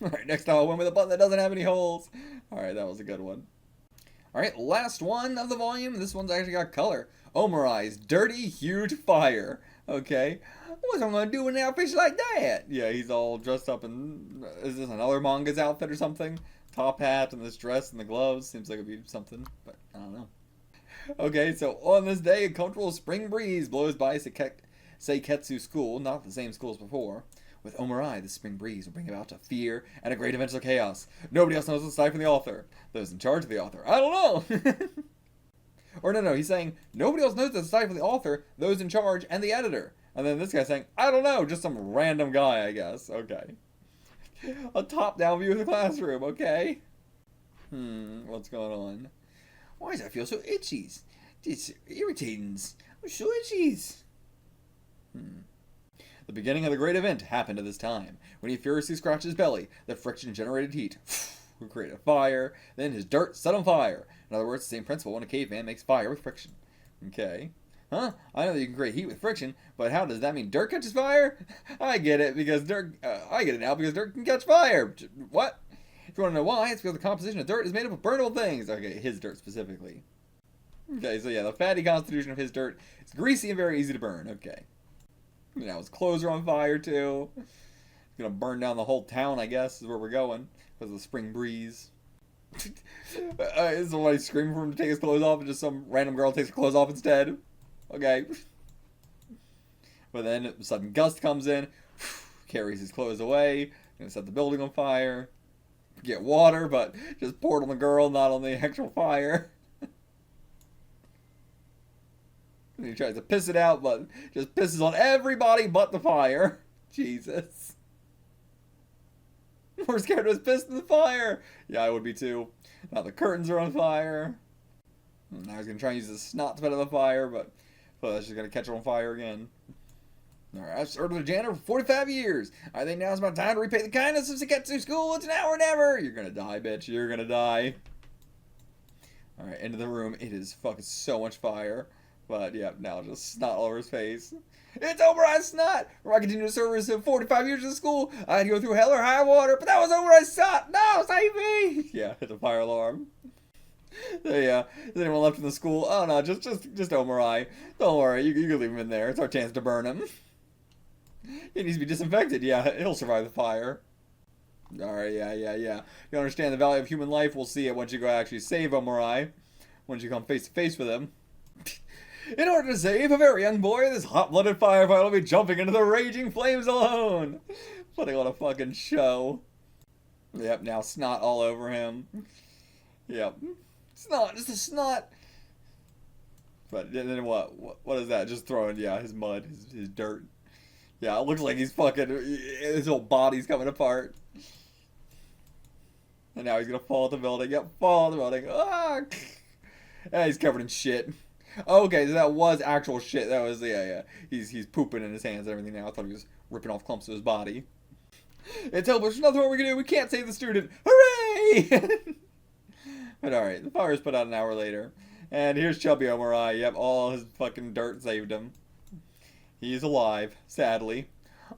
Alright, next I'll win with a button that doesn't have any holes. Alright, that was a good one. Alright, last one of the volume. This one's actually got color. Omorai's Dirty Huge Fire. Okay. What's I'm gonna do with an outfit like that? Yeah, he's all dressed up in... Is this another manga's outfit or something? Top hat and this dress and the gloves. Seems like it'd be something, but I don't know. Okay, so on this day, a comfortable spring breeze blows by Seiketsu School, not the same school as before. With Omorai, the spring breeze will bring about a fear and a great eventual chaos. Nobody else knows what's aside from the author. Those in charge of the author. I don't know! Or no, he's saying, nobody else knows what's aside from the author, those in charge, and the editor. And then this guy's saying, I don't know, just some random guy, I guess. Okay. A top-down view of the classroom, okay? What's going on? Why does I feel so itchy? It's irritating. I'm so itchy. The beginning of the great event happened at this time. When he furiously scratched his belly, the friction generated heat. Who created a fire, then his dirt set on fire. In other words, the same principle when a caveman makes fire with friction. Okay. Huh? I know that you can create heat with friction, but how does that mean dirt catches fire? I get it, because dirt... I get it now, because dirt can catch fire. What? If you want to know why, it's because the composition of dirt is made up of burnable things. Okay, his dirt specifically. Okay, so yeah, the fatty constitution of his dirt is greasy and very easy to burn. Okay. Now his clothes are on fire, too. He's gonna burn down the whole town, I guess, is where we're going. Because of the spring breeze. Is somebody screaming for him to take his clothes off and just some random girl takes her clothes off instead? Okay. But then a sudden gust comes in, carries his clothes away, gonna set the building on fire. Get water, but just pour it on the girl, not on the actual fire. And he tries to piss it out, but just pisses on everybody but the fire. Jesus. We're scared of his piss in the fire. Yeah, I would be too. Now the curtains are on fire. Now he's gonna try and use the snot to put out the fire, but that's just gonna catch on fire again. Alright, I've served with a janitor for 45 years. I think now's my time to repay the kindness of Seketsu School. It's now or never. You're gonna die, bitch. You're gonna die. Alright, into the room. It is fucking so much fire. But, yeah, now just snot all over his face. It's Omorai's snot! I continue to serve for 45 years in the school. I had to go through hell or high water, but that was Omorai's snot! No, save me! Yeah, hit the fire alarm. So, yeah, is anyone left in the school? Oh, no, just Omorai. Don't worry, you can leave him in there. It's our chance to burn him. He needs to be disinfected. Yeah, he'll survive the fire. Alright, yeah. You understand the value of human life? We'll see it once you go actually save Omorai. Once you come face to face with him. In order to save a very young boy, this hot-blooded firefighter will be jumping into the raging flames alone. Putting on a fucking show. Yep, now snot all over him. Yep. Snot, just a snot. But then what? What is that? Just throwing, yeah, his mud, his dirt. Yeah, it looks like he's fucking, his whole body's coming apart. And now he's gonna fall at the building. Yep, fall at the building. Ah! And he's covered in shit. Okay, so that was actual shit. That was, yeah. He's pooping in his hands and everything now. I thought he was ripping off clumps of his body. It's helpless. There's nothing more we can do. We can't save the student. Hooray! But alright, the fire is put out an hour later. And here's Chubby Omorai. Yep, all his fucking dirt saved him. He's alive, sadly.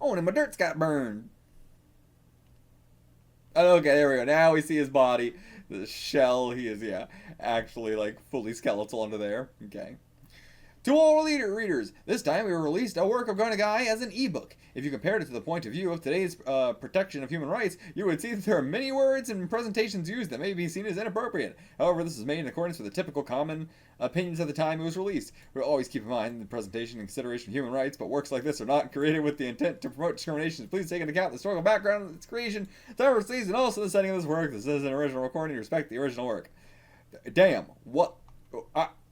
Oh, and my dirt's got burned. Okay, there we go. Now we see his body. The shell, he is, yeah, actually, like, fully skeletal under there. Okay. To all readers, this time we released a work of Gonagai as an ebook. If you compared it to the point of view of today's protection of human rights, you would see that there are many words and presentations used that may be seen as inappropriate. However, this is made in accordance with the typical common opinions at the time it was released. We'll always keep in mind the presentation and consideration of human rights, but works like this are not created with the intent to promote discrimination. Please take into account the historical background of its creation, time release, and also the setting of this work. This is an original recording. Respect the original work. Damn. What?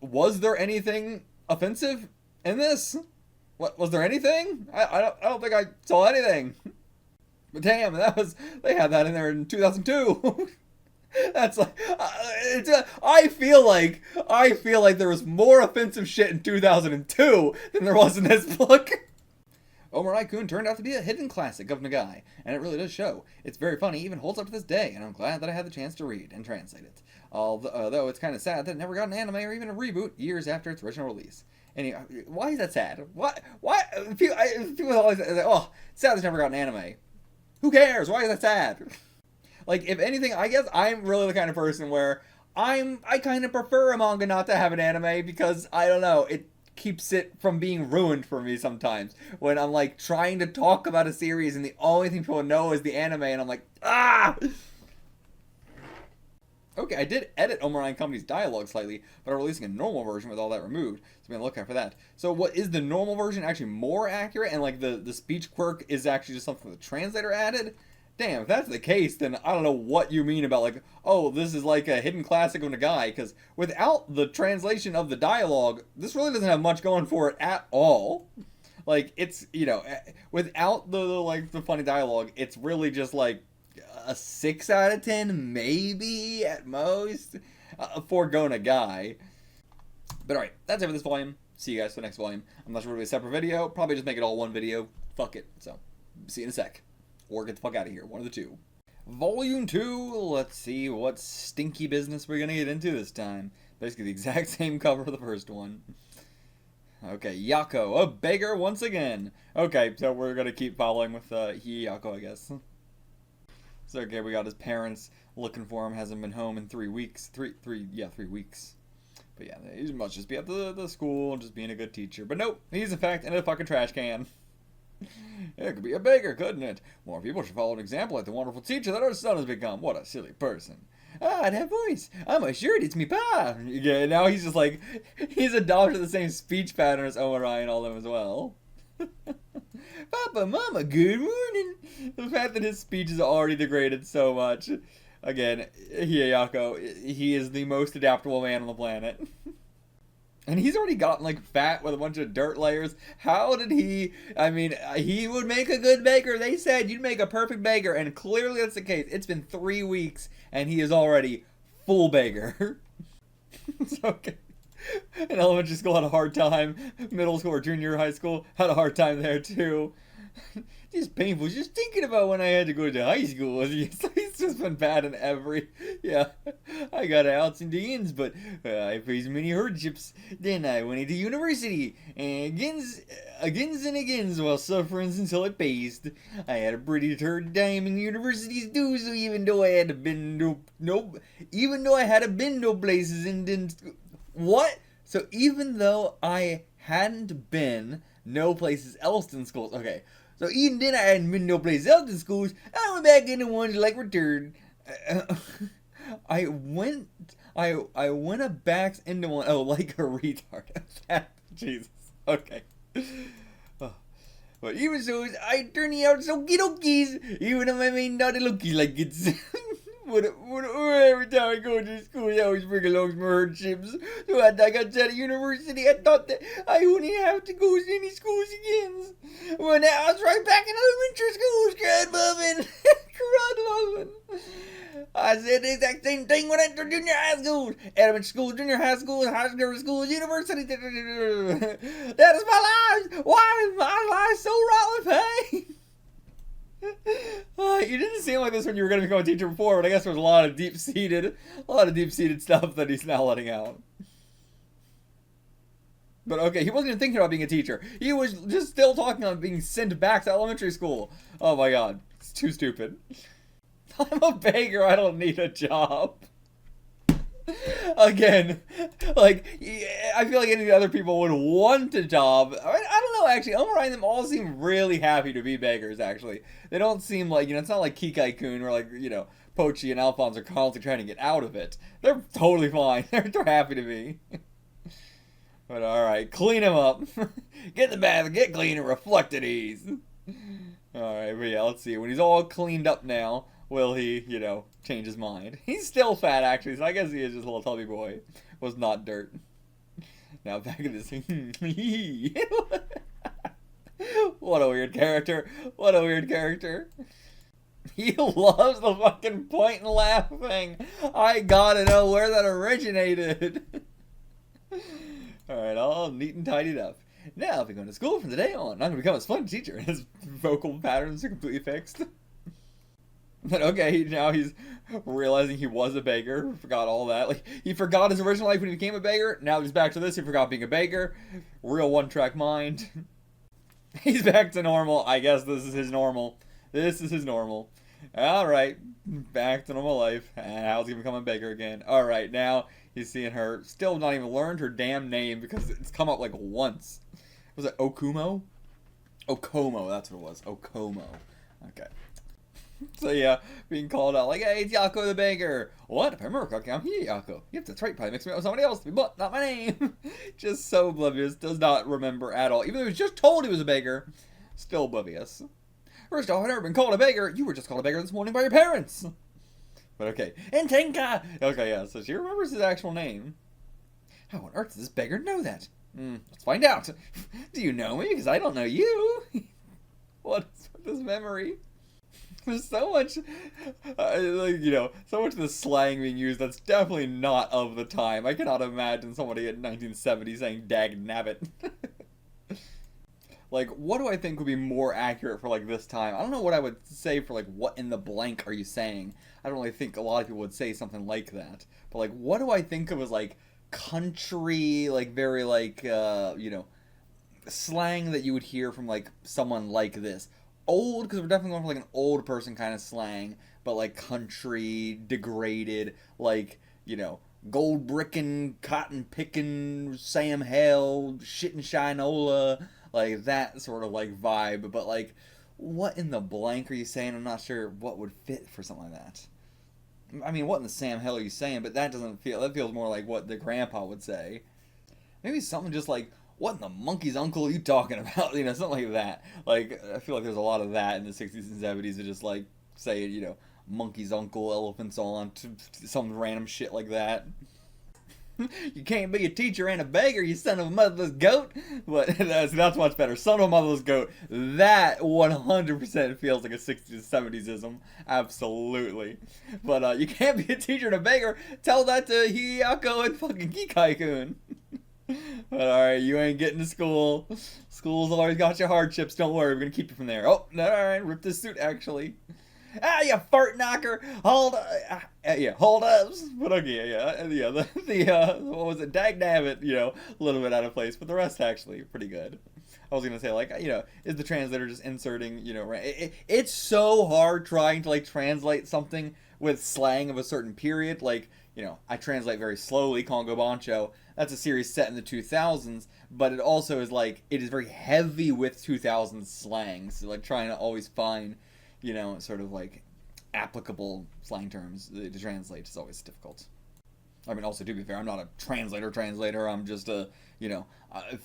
Was there anything offensive in this? What was there anything? I don't think I saw anything. But damn, they had that in there in 2002. That's like I feel like there was more offensive shit in 2002 than there was in this book. Omorai-kun turned out to be a hidden classic of Nagai, and it really does show. It's very funny, even holds up to this day, and I'm glad that I had the chance to read and translate it. Although it's kind of sad that it never got an anime or even a reboot years after its original release. Anyway, why is that sad? Why? People always say, oh, it's sad it's never got an anime. Who cares? Why is that sad? Like, if anything, I guess I'm really the kind of person where I kind of prefer a manga not to have an anime because, I don't know, it keeps it from being ruined for me sometimes. When I'm, like, trying to talk about a series and the only thing people know is the anime and I'm like, ah! Okay, I did edit Omorai & Company's dialogue slightly, but I'm releasing a normal version with all that removed, so I'm gonna look out for that. So what is the normal version actually more accurate, and like the speech quirk is actually just something the translator added? Damn, if that's the case, then I don't know what you mean about like, oh, this is like a hidden classic of Nagai, because without the translation of the dialogue, this really doesn't have much going for it at all. Like, it's, you know, without the funny dialogue, it's really just like a 6 out of 10, maybe at most, for Nagai. But alright, that's it for this volume. See you guys for the next volume. I'm not sure if it'll be a separate video. Probably just make it all one video. Fuck it. So, see you in a sec. Or get the fuck out of here. One of the two. Volume 2. Let's see what stinky business we're gonna get into this time. Basically the exact same cover for the first one. Okay, Yakko, a beggar once again. Okay, so we're gonna keep following with Yakko, I guess. So okay, we got his parents looking for him. Hasn't been home in 3 weeks. 3 weeks. But yeah, he must just be at the school, just being a good teacher. But nope, he's in fact in a fucking trash can. It could be a beggar, couldn't it? More people should follow an example like the wonderful teacher that our son has become. What a silly person. Ah, that voice. I'm assured it's me pa. Yeah, now he's just like, he's adopted the same speech pattern as Omorai and all them as well. Papa, Mama, good morning. The fact that his speech is already degraded so much. Again, Yakko, he is the most adaptable man on the planet. And he's already gotten, like, fat with a bunch of dirt layers. How did he... I mean, he would make a good baker. They said you'd make a perfect baker, and clearly that's the case. It's been 3 weeks, and he is already full baker. It's okay. In elementary school had a hard time. Middle school or junior high school had a hard time there, too. It's painful just thinking about when I had to go to high school. He's just been bad in every... Yeah, I got outs and ins, but I faced many hardships. Then I went into university, and again while suffering until it passed. I had a pretty hard time in universities too, so even though I had to bend no places and didn't... What? So even though I hadn't been no places else in schools... Okay. So even then I hadn't been no place else in schools. I went back into ones like returned. I went back into one. Oh, like a retard. Jesus. Okay. But even so, I turned out so okies. Even if I may not look like it's. Every time I go to school, I always bring along some hardships. So after I got out of university, I thought that I wouldn't have to go to any schools again. Well, now I was right back in elementary schools, cried Bobbin. Cried Bobbin. I said the exact same thing when I entered junior high school. Elementary school, junior high school, high school, university. That is my life. Why is my life so wrought with pain? You didn't seem like this when you were going to become a teacher before, but I guess there's a lot of deep-seated stuff that he's now letting out. But okay, he wasn't even thinking about being a teacher. He was just still talking about being sent back to elementary school. Oh my god, it's too stupid. I'm a beggar, I don't need a job. Again, like, I feel like any other people would want a job. I don't know, actually. Omorai and them all seem really happy to be beggars, actually. They don't seem like, it's not like Kikai-kun or like, Pochi and Alphonse are constantly trying to get out of it. They're totally fine. They're happy to be. But alright, clean him up. Get in the bath, get clean, and reflect at ease. Alright, but yeah, let's see. When he's all cleaned up now, will he, change his mind? He's still fat, actually, so I guess he is just a little tubby boy. Was not dirt. Now back in this. What a weird character. What a weird character. He loves the fucking point and laugh thing. I gotta know where that originated. Alright, all neat and tidied up. Now I'll be going to school from today on. I'm going to become a splendid teacher. And his vocal patterns are completely fixed. But okay, now he's realizing he was a beggar. Forgot all that. Like, he forgot his original life when he became a beggar. Now he's back to this. He forgot being a beggar. Real one-track mind. He's back to normal. I guess this is his normal. This is his normal. Alright, back to normal life. And how's he become a beggar again? Alright, now he's seeing her. Still not even learned her damn name because it's come up like once. Was it Okomo? Okomo, that's what it was. Okomo. Okay. So yeah, being called out like, hey, it's Yakko the beggar. What? If I remember correctly, I'm here, Yakko. Yep, that's right. Probably mixed me up with somebody else. But not my name. Just so oblivious. Does not remember at all. Even though he was just told he was a beggar. Still oblivious. First off, I've never been called a beggar. You were just called a beggar this morning by your parents. But okay. And Tenka! Okay, yeah, so she remembers his actual name. How on earth does this beggar know that? Let's find out. Do you know me? Because I don't know you. What is with this memory? There's so much, like, you know, so much of the slang being used that's definitely not of the time. I cannot imagine somebody in 1970 saying dag nabbit. Like, what do I think would be more accurate for, like, this time? I don't know what I would say for, like, what in the blank are you saying? I don't really think a lot of people would say something like that. But, like, what do I think of as, like, country, like, very, like, you know, slang that you would hear from, like, someone like this? Old, because we're definitely going for like an old person kind of slang, but like country, degraded, like, you know, gold brickin', cotton pickin', Sam Hale, shit and shinola, like that sort of like vibe. But like, what in the blank are you saying? I'm not sure what would fit for something like that. I mean, what in the Sam Hale are you saying? But that doesn't feel, that feels more like what the grandpa would say. Maybe something just like, what in the monkey's uncle are you talking about? You know, something like that. Like, I feel like there's a lot of that in the 60s and 70s to just, like, say, you know, monkey's uncle, elephant's on, some random shit like that. You can't be a teacher and a beggar, you son of a motherless goat. But that's much better. Son of a motherless goat. That 100% feels like a 60s and 70s-ism. Absolutely. But you can't be a teacher and a beggar. Tell that to Yakko and fucking Kikai-kun. But alright, you ain't getting to school. School's always got your hardships, don't worry, we're gonna keep you from there. Oh, alright, rip this suit actually. Ah, you fart knocker! Hold yeah, hold up. But okay, yeah, what was it, dag nabbit, you know, a little bit out of place, but the rest actually pretty good. I was gonna say, like, you know, is the translator just inserting, you know, it's so hard trying to, like, translate something with slang of a certain period, like, you know, I translate very slowly, Congo Bancho. That's a series set in the 2000s, but it also is, like, it is very heavy with 2000s slang, so, like, trying to always find, you know, sort of, like, applicable slang terms to translate is always difficult. I mean, also, to be fair, I'm not a translator, I'm just a, you know,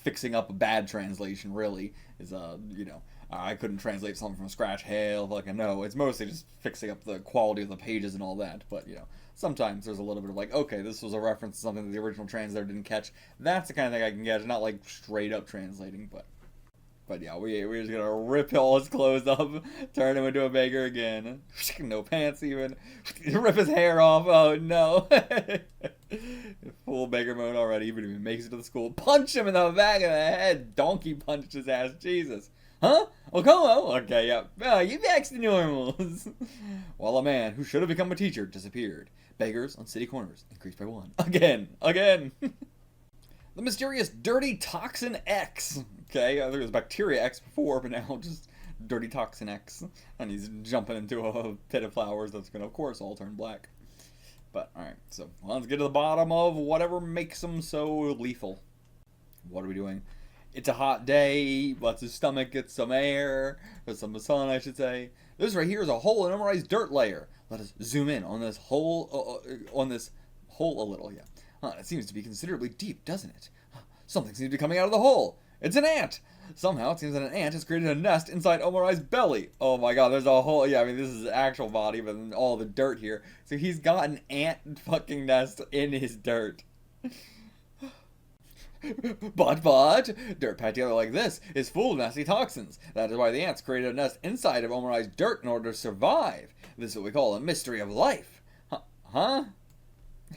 fixing up a bad translation, really, is, you know, I couldn't translate something from scratch, hell, like, no, it's mostly just fixing up the quality of the pages and all that, but, you know, sometimes there's a little bit of like, okay, this was a reference to something that the original translator didn't catch. That's the kind of thing I can catch, not like straight up translating, but yeah, we're just gonna rip all his clothes up, turn him into a beggar again. No pants even. Rip his hair off. Oh no. Full beggar mode already, even if he makes it to the school. Punch him in the back of the head. Donkey punched his ass. Jesus. Huh? Okomo? Okay, yeah. Oh, you back to normals. While a man who should have become a teacher disappeared. Beggars on city corners increased by 1. Again. The mysterious Dirty Toxin X. Okay, I think it was Bacteria X before, but now just Dirty Toxin X. And he's jumping into a pit of flowers that's going to, of course, all turn black. But, alright, so let's get to the bottom of whatever makes him so lethal. What are we doing? It's a hot day. Lets his stomach get some air. Or some sun, I should say. This right here is a hole in Omorai's dirt layer. Let us zoom in on this hole, a little, yeah. It seems to be considerably deep, doesn't it? Something seems to be coming out of the hole. It's an ant. Somehow, it seems that an ant has created a nest inside Omorai's belly. Oh my god, there's a whole, yeah, I mean, this is his actual body, but all the dirt here. So he's got an ant fucking nest in his dirt. But, dirt packed together like this is full of nasty toxins. That is why the ants created a nest inside of Omorai's dirt in order to survive. This is what we call a mystery of life. Huh?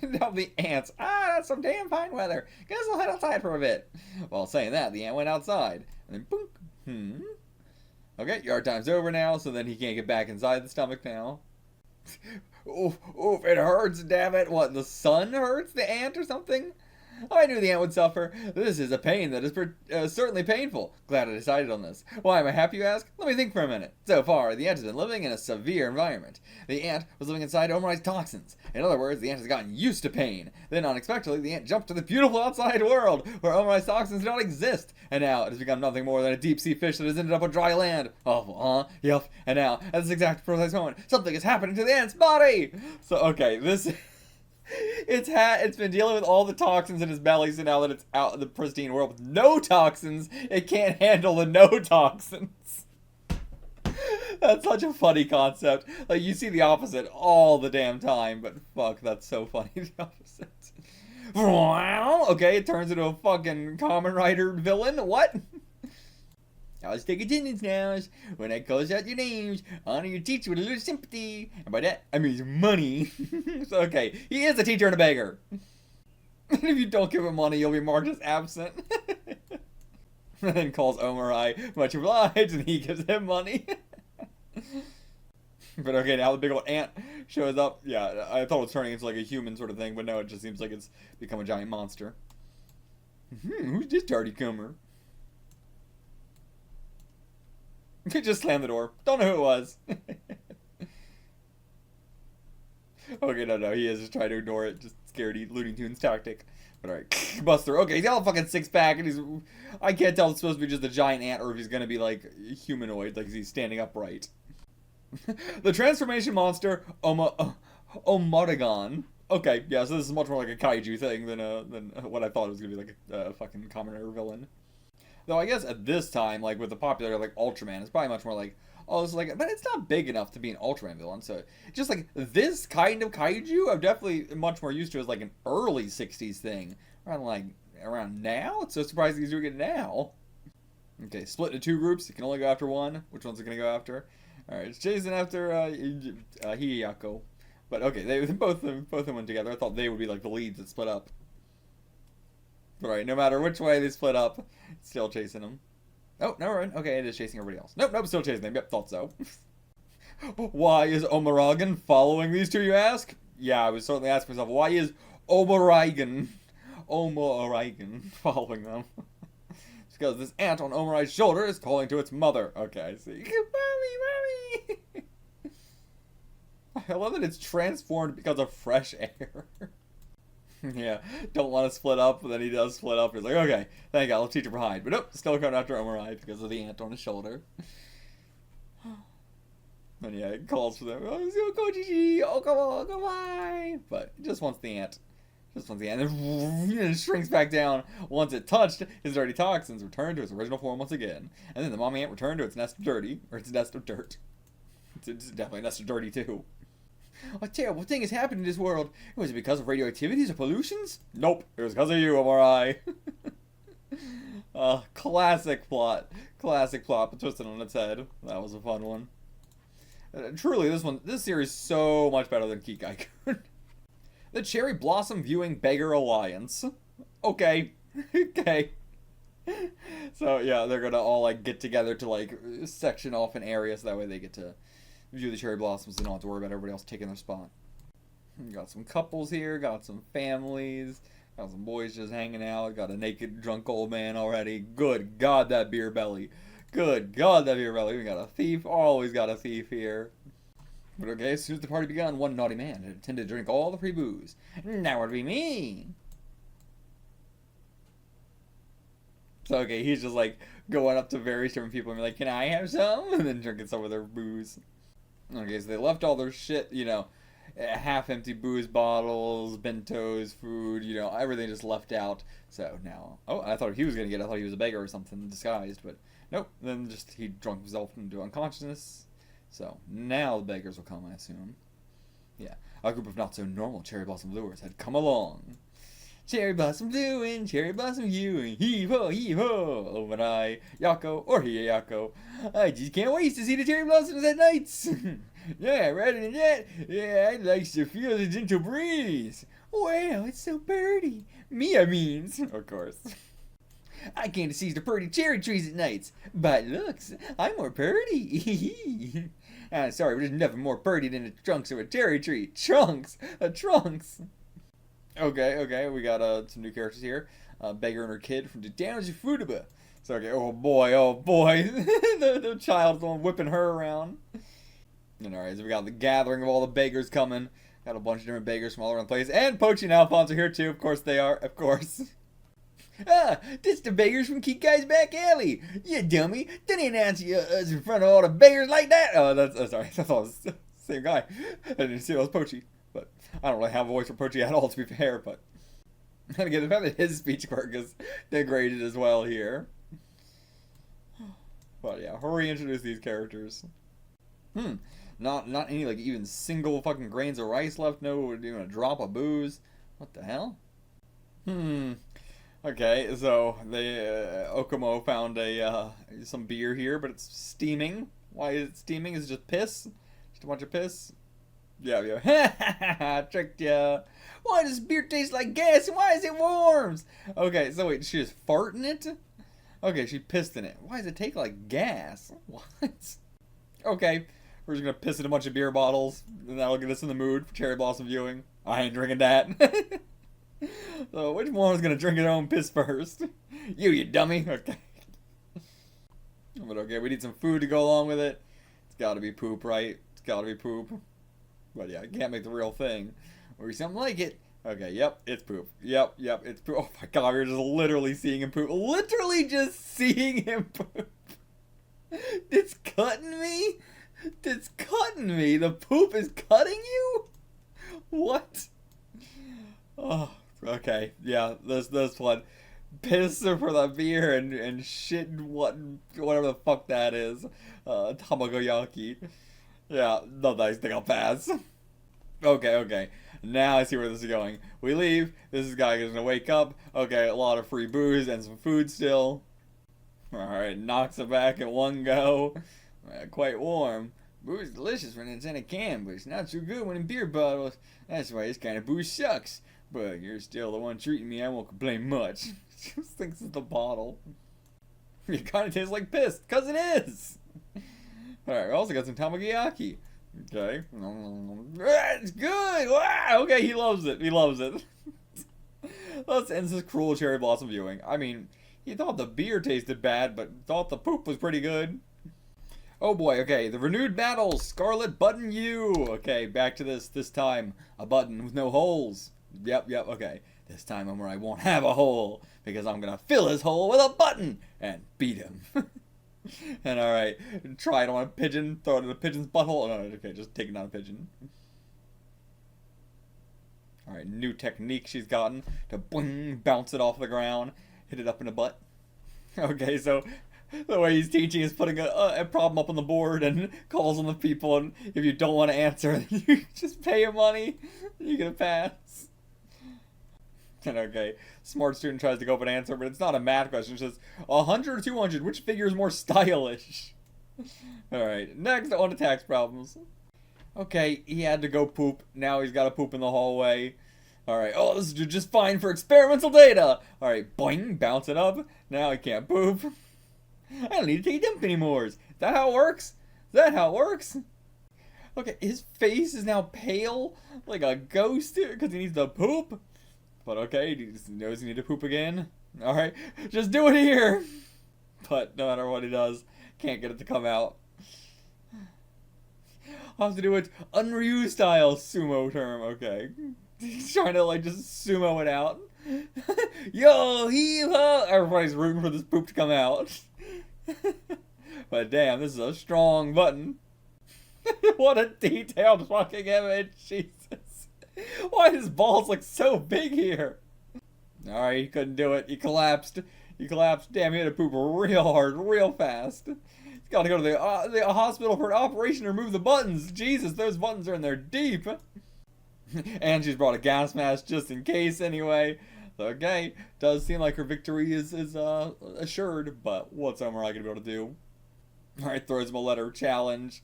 Now the ants. Ah, that's some damn fine weather. Guess I'll head outside for a bit. While saying that, the ant went outside. And then, boom. Okay, yard time's over now, so then he can't get back inside the stomach now. Oof, it hurts, damn it. What, the sun hurts the ant or something? I knew the ant would suffer. This is a pain that is certainly painful. Glad I decided on this. Why am I happy, you ask? Let me think for a minute. So far, the ant has been living in a severe environment. The ant was living inside Omorai's toxins. In other words, the ant has gotten used to pain. Then, unexpectedly, the ant jumped to the beautiful outside world, where Omorai's toxins do not exist. And now, it has become nothing more than a deep-sea fish that has ended up on dry land. Awful, huh? Yup. And now, at this exact precise moment, something is happening to the ant's body! So, okay, this... It's been dealing with all the toxins in his belly, so now that it's out in the pristine world with no toxins, it can't handle the no toxins. That's such a funny concept. Like, you see the opposite all the damn time, but fuck, that's so funny, the opposite. Okay, it turns into a fucking Kamen Rider villain. What? I'll take attendance now. When I call out your names, honor your teacher with a little sympathy. And by that, I mean money. So, okay, he is a teacher and a beggar. And if you don't give him money, you'll be marked as absent. And then calls Omorai, much obliged, and he gives him money. But okay, now the big old ant shows up. Yeah, I thought it was turning into like a human sort of thing, but no, it just seems like it's become a giant monster. Who's this dirty comer? Just slam the door. Don't know who it was. Okay, no, he is just trying to ignore it. Just scaredy Looney Tunes tactic. But alright, bust through. Okay, he's got a fucking six-pack, and he's... I can't tell if it's supposed to be just a giant ant, or if he's gonna be, like, humanoid, like he's standing upright. The transformation monster, Omorai-kun. Okay, yeah, so this is much more like a kaiju thing than what I thought it was gonna be, like a fucking Kamen Rider villain. Though I guess at this time, like with the popular like Ultraman, it's probably much more like, oh, it's like, but it's not big enough to be an Ultraman villain. So just like this kind of kaiju, I'm definitely much more used to as like an early '60s thing. Around now, it's so surprising he's doing it now. Okay, split into two groups. You can only go after one. Which one's it gonna go after? All right, it's chasing after Yakko. But okay, they both of them went together. I thought they would be like the leads that split up. Right, no matter which way they split up, it's still chasing them. Oh, never mind. Okay, it is chasing everybody else. Nope, still chasing them. Yep, thought so. Why is Omorai-kun following these two, you ask? Yeah, I was certainly asking myself, why is Omorai-kun following them? It's because this ant on Omorai's shoulder is calling to its mother. Okay, I see. Mommy! I love that it's transformed because of fresh air. Yeah, don't want to split up, but then he does split up. He's like, okay, thank God, I'll teach her behind. But nope, still coming after Omorai because of the ant on his shoulder. And yeah, it calls for them. Oh, come on, goodbye. But it just wants the ant. And then it shrinks back down. Once it touched, his dirty toxins returned to its original form once again. And then the mommy ant returned to its nest of its nest of dirt. It's definitely a nest of dirty, too. A terrible thing has happened in this world. Was it because of radioactivities or pollutions? Nope. It was because of you, Omorai. Classic plot, but twisted on its head. That was a fun one. Truly, this series is so much better than Kikai-kun. The Cherry Blossom Viewing Beggar Alliance. Okay. Okay. So, yeah, they're gonna all, like, get together to, like, section off an area so that way they get to view the cherry blossoms and don't have to worry about everybody else taking their spot. Got some couples here, got some families, got some boys just hanging out, got a naked drunk old man already. Good God, that beer belly. Good God, that beer belly. We got a thief, always got a thief here. But okay, as soon as the party begun, one naughty man had intended to drink all the free booze. Now it'd be me. So okay, he's just like going up to various different people and be like, can I have some? And then drinking some of their booze. Okay, so they left all their shit, you know, half-empty booze bottles, bentos, food, you know, everything just left out. So now, oh, I thought he was I thought he was a beggar or something disguised, but nope. Then just he drunk himself into unconsciousness. So now the beggars will come, I assume. Yeah, a group of not-so-normal cherry blossom lures had come along. Cherry blossom doing, cherry blossom viewing, heave-ho, heave-ho, Omorai, Yakko, or Yakko. I just can't wait to see the cherry blossoms at nights. Yeah, rather than that, yeah, I'd like to feel the gentle breeze. Wow, it's so pretty. Mia means, of course. I came to seize the pretty cherry trees at nights. But looks, I'm more pretty. Sorry, but there's nothing more pretty than the trunks of a cherry tree. Trunks! Trunks! Okay, we got some new characters here. Beggar and her kid from the Downs of Futaba. So, okay, oh boy. the child's the one whipping her around. And alright, so we got the gathering of all the beggars coming. Got a bunch of different beggars from all around the place. And Pochi and Alphonse are here too. Of course they are. Of course. This the beggars from Kikai's back alley. You dummy. Didn't announce you in front of all the beggars like that. Oh, sorry. I thought it was the same guy. I didn't see it was Pochi. But I don't really have a voice for Pochi at all, to be fair. But and again, the fact that his speech quirk is degraded as well here. But yeah, hurry introduce these characters. Not any like even single fucking grains of rice left. No, even a drop of booze. What the hell? Okay, so they Okomo found some beer here, but it's steaming. Why is it steaming? Is it just piss? Just a bunch of piss? Yeah. Tricked ya. Why does beer taste like gas and why is it warm? Okay, so wait, she just fart in it? Okay, she pissed in it. Why does it take like gas? What? Okay, we're just gonna piss in a bunch of beer bottles, and that'll get us in the mood for cherry blossom viewing. I ain't drinking that. So, which one is gonna drink his own piss first? You dummy. Okay. But okay, we need some food to go along with it. It's gotta be poop, right? It's gotta be poop. But yeah, I can't make the real thing. Or something like it. Okay, yep, it's poop. Yep, it's poop. Oh my god, we're just literally seeing him poop. Literally just seeing him poop. It's cutting me? It's cutting me. The poop is cutting you? What? Oh, okay. Yeah, this one. Piss for the beer and shit whatever the fuck that is. Tamagoyaki. Yeah, no nice thing, I'll pass. Okay. Now I see where this is going. We leave. This guy is gonna wake up. Okay, a lot of free booze and some food still. Alright, knocks it back in one go. Quite warm. Booze is delicious when it's in a can, but it's not so good when in beer bottles. That's why this kind of booze sucks. But you're still the one treating me, I won't complain much. Just thinks it's the bottle. It kind of tastes like piss, because it is. Alright, we also got some tamagoyaki. Okay. It's good! Wow! Okay, he loves it. Let's end this cruel cherry blossom viewing. I mean, he thought the beer tasted bad, but thought the poop was pretty good. Oh boy, okay, the renewed battle, Scarlet Button U. Okay, back to this time, a button with no holes. Yep, okay. This time Omorai won't have a hole, because I'm gonna fill his hole with a button and beat him. And alright, try it on a pigeon, throw it in a pigeon's butthole. Oh, no, okay, just take it on a pigeon. Alright, new technique she's gotten to boing, bounce it off the ground, hit it up in the butt. Okay, so the way he's teaching is putting a problem up on the board and calls on the people, and if you don't want to answer, you just pay him money, you get a pass. And okay, smart student tries to go up and answer, but it's not a math question. It's just 100 or 200, which figure is more stylish? Alright, next on to tax problems. Okay, he had to go poop. Now he's got to poop in the hallway. Alright, oh, this is just fine for experimental data. Alright, boing, bounce it up. Now he can't poop. I don't need to take a dump anymore. Is that how it works? Okay, his face is now pale, like a ghost, because he needs to poop. But okay, he just knows he needs to poop again. Alright, just do it here. But no matter what he does, can't get it to come out. I'll have to do it Unryu style sumo term, okay. He's trying to like just sumo it out. Yo, heave-ho! Everybody's rooting for this poop to come out. But damn, this is a strong button. What a detailed fucking image, Jesus. Why does balls look so big here? Alright, he couldn't do it. He collapsed. Damn, he had to poop real hard, real fast. He's got to go to the hospital for an operation to remove the buttons. Jesus, those buttons are in there deep. And she's brought a gas mask just in case anyway. So, okay, does seem like her victory is assured, but what's Omorai gonna be able to do? Alright, throws him a letter challenge.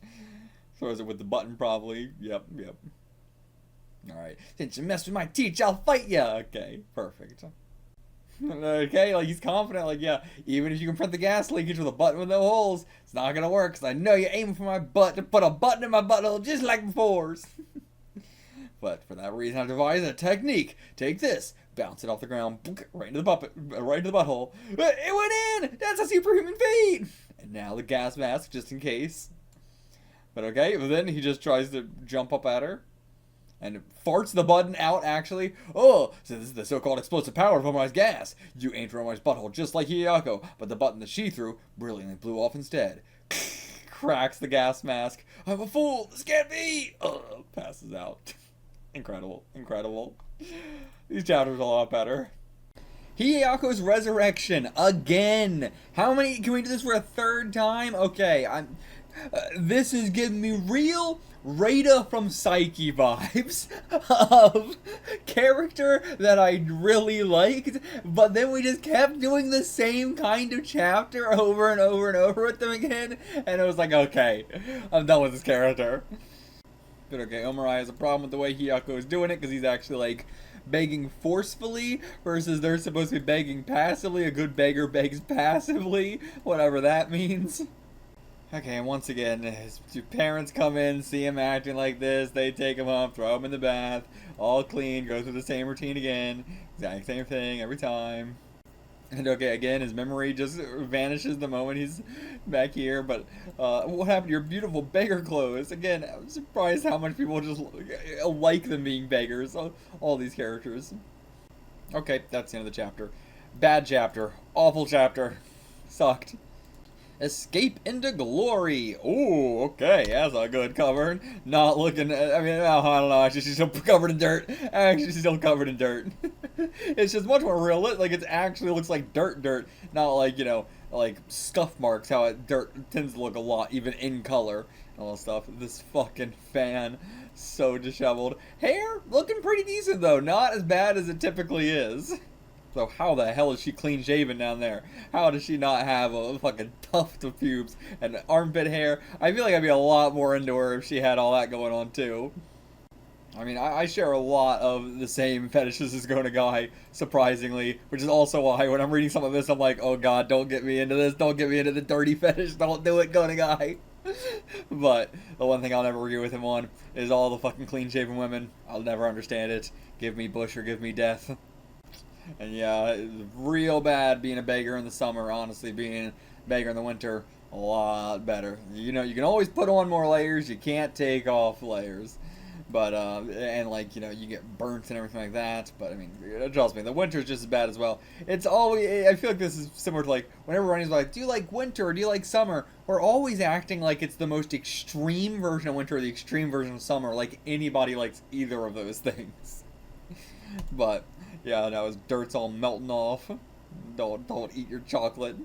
Throws it with the button probably. Yep. Alright, since you mess with my teach, I'll fight ya! Okay, perfect. Okay, like, he's confident, like, yeah, even if you confront the gas leakage with a button with no holes, it's not gonna work, because I know you're aiming for my butt to put a button in my butthole just like before's. But for that reason, I've devised a technique. Take this, bounce it off the ground, right into the butthole. It went in! That's a superhuman feat! And now the gas mask, just in case. But okay, but then he just tries to jump up at her. And farts the button out, actually. Oh, so this is the so-called explosive power of Omorai's gas. You aimed for Omorai's butthole just like Yakko, but the button that she threw brilliantly blew off instead. Cracks the gas mask. I'm a fool! This can't be! Passes out. Incredible. Incredible. These chapters are a lot better. Hiyako's resurrection. Again! How many? Can we do this for a third time? Okay, this is giving me real Rada from Psyche vibes of character that I really liked, but then we just kept doing the same kind of chapter over and over and over with them again, and it was like, okay, I'm done with this character. But okay, Omorai has a problem with the way Hiyako is doing it, because he's actually, like, begging forcefully, versus they're supposed to be begging passively. A good beggar begs passively, whatever that means. Okay, and once again, his two parents come in, see him acting like this, they take him home, throw him in the bath, all clean, go through the same routine again, exact same thing every time. And okay, again, his memory just vanishes the moment he's back here, but what happened to your beautiful beggar clothes? Again, I'm surprised how much people just like them being beggars, all these characters. Okay, that's the end of the chapter. Bad chapter, awful chapter, sucked. Escape into Glory. Ooh, okay, that's a good cover. Not looking, I mean, I don't know, actually she's still covered in dirt. Actually, she's still covered in dirt. It's just much more realistic, like it actually looks like dirt. Not like, you know, like scuff marks, how dirt tends to look a lot, even in color. And all that stuff. This fucking fan, so disheveled. Hair, looking pretty decent though, not as bad as it typically is. So how the hell is she clean shaven down there? How does she not have a fucking tuft of pubes and armpit hair? I feel like I'd be a lot more into her if she had all that going on too. I mean, I share a lot of the same fetishes as Gona Guy, surprisingly, which is also why when I'm reading some of this, I'm like, oh god, don't get me into this, don't get me into the dirty fetish, don't do it, Gona Guy. But the one thing I'll never agree with him on is all the fucking clean-shaven women. I'll never understand it. Give me Bush or give me death. And yeah, it's real bad being a beggar in the summer, honestly. Being a beggar in the winter, a lot better. You know, you can always put on more layers, you can't take off layers. But, and like, you know, you get burnt and everything like that. But, I mean, trust me, the winter's just as bad as well. It's always, I feel like this is similar to, like, whenever Ronnie's like, do you like winter or do you like summer? We're always acting like it's the most extreme version of winter or the extreme version of summer. Like anybody likes either of those things. But, yeah, no, his dirt's all melting off. Don't eat your chocolate.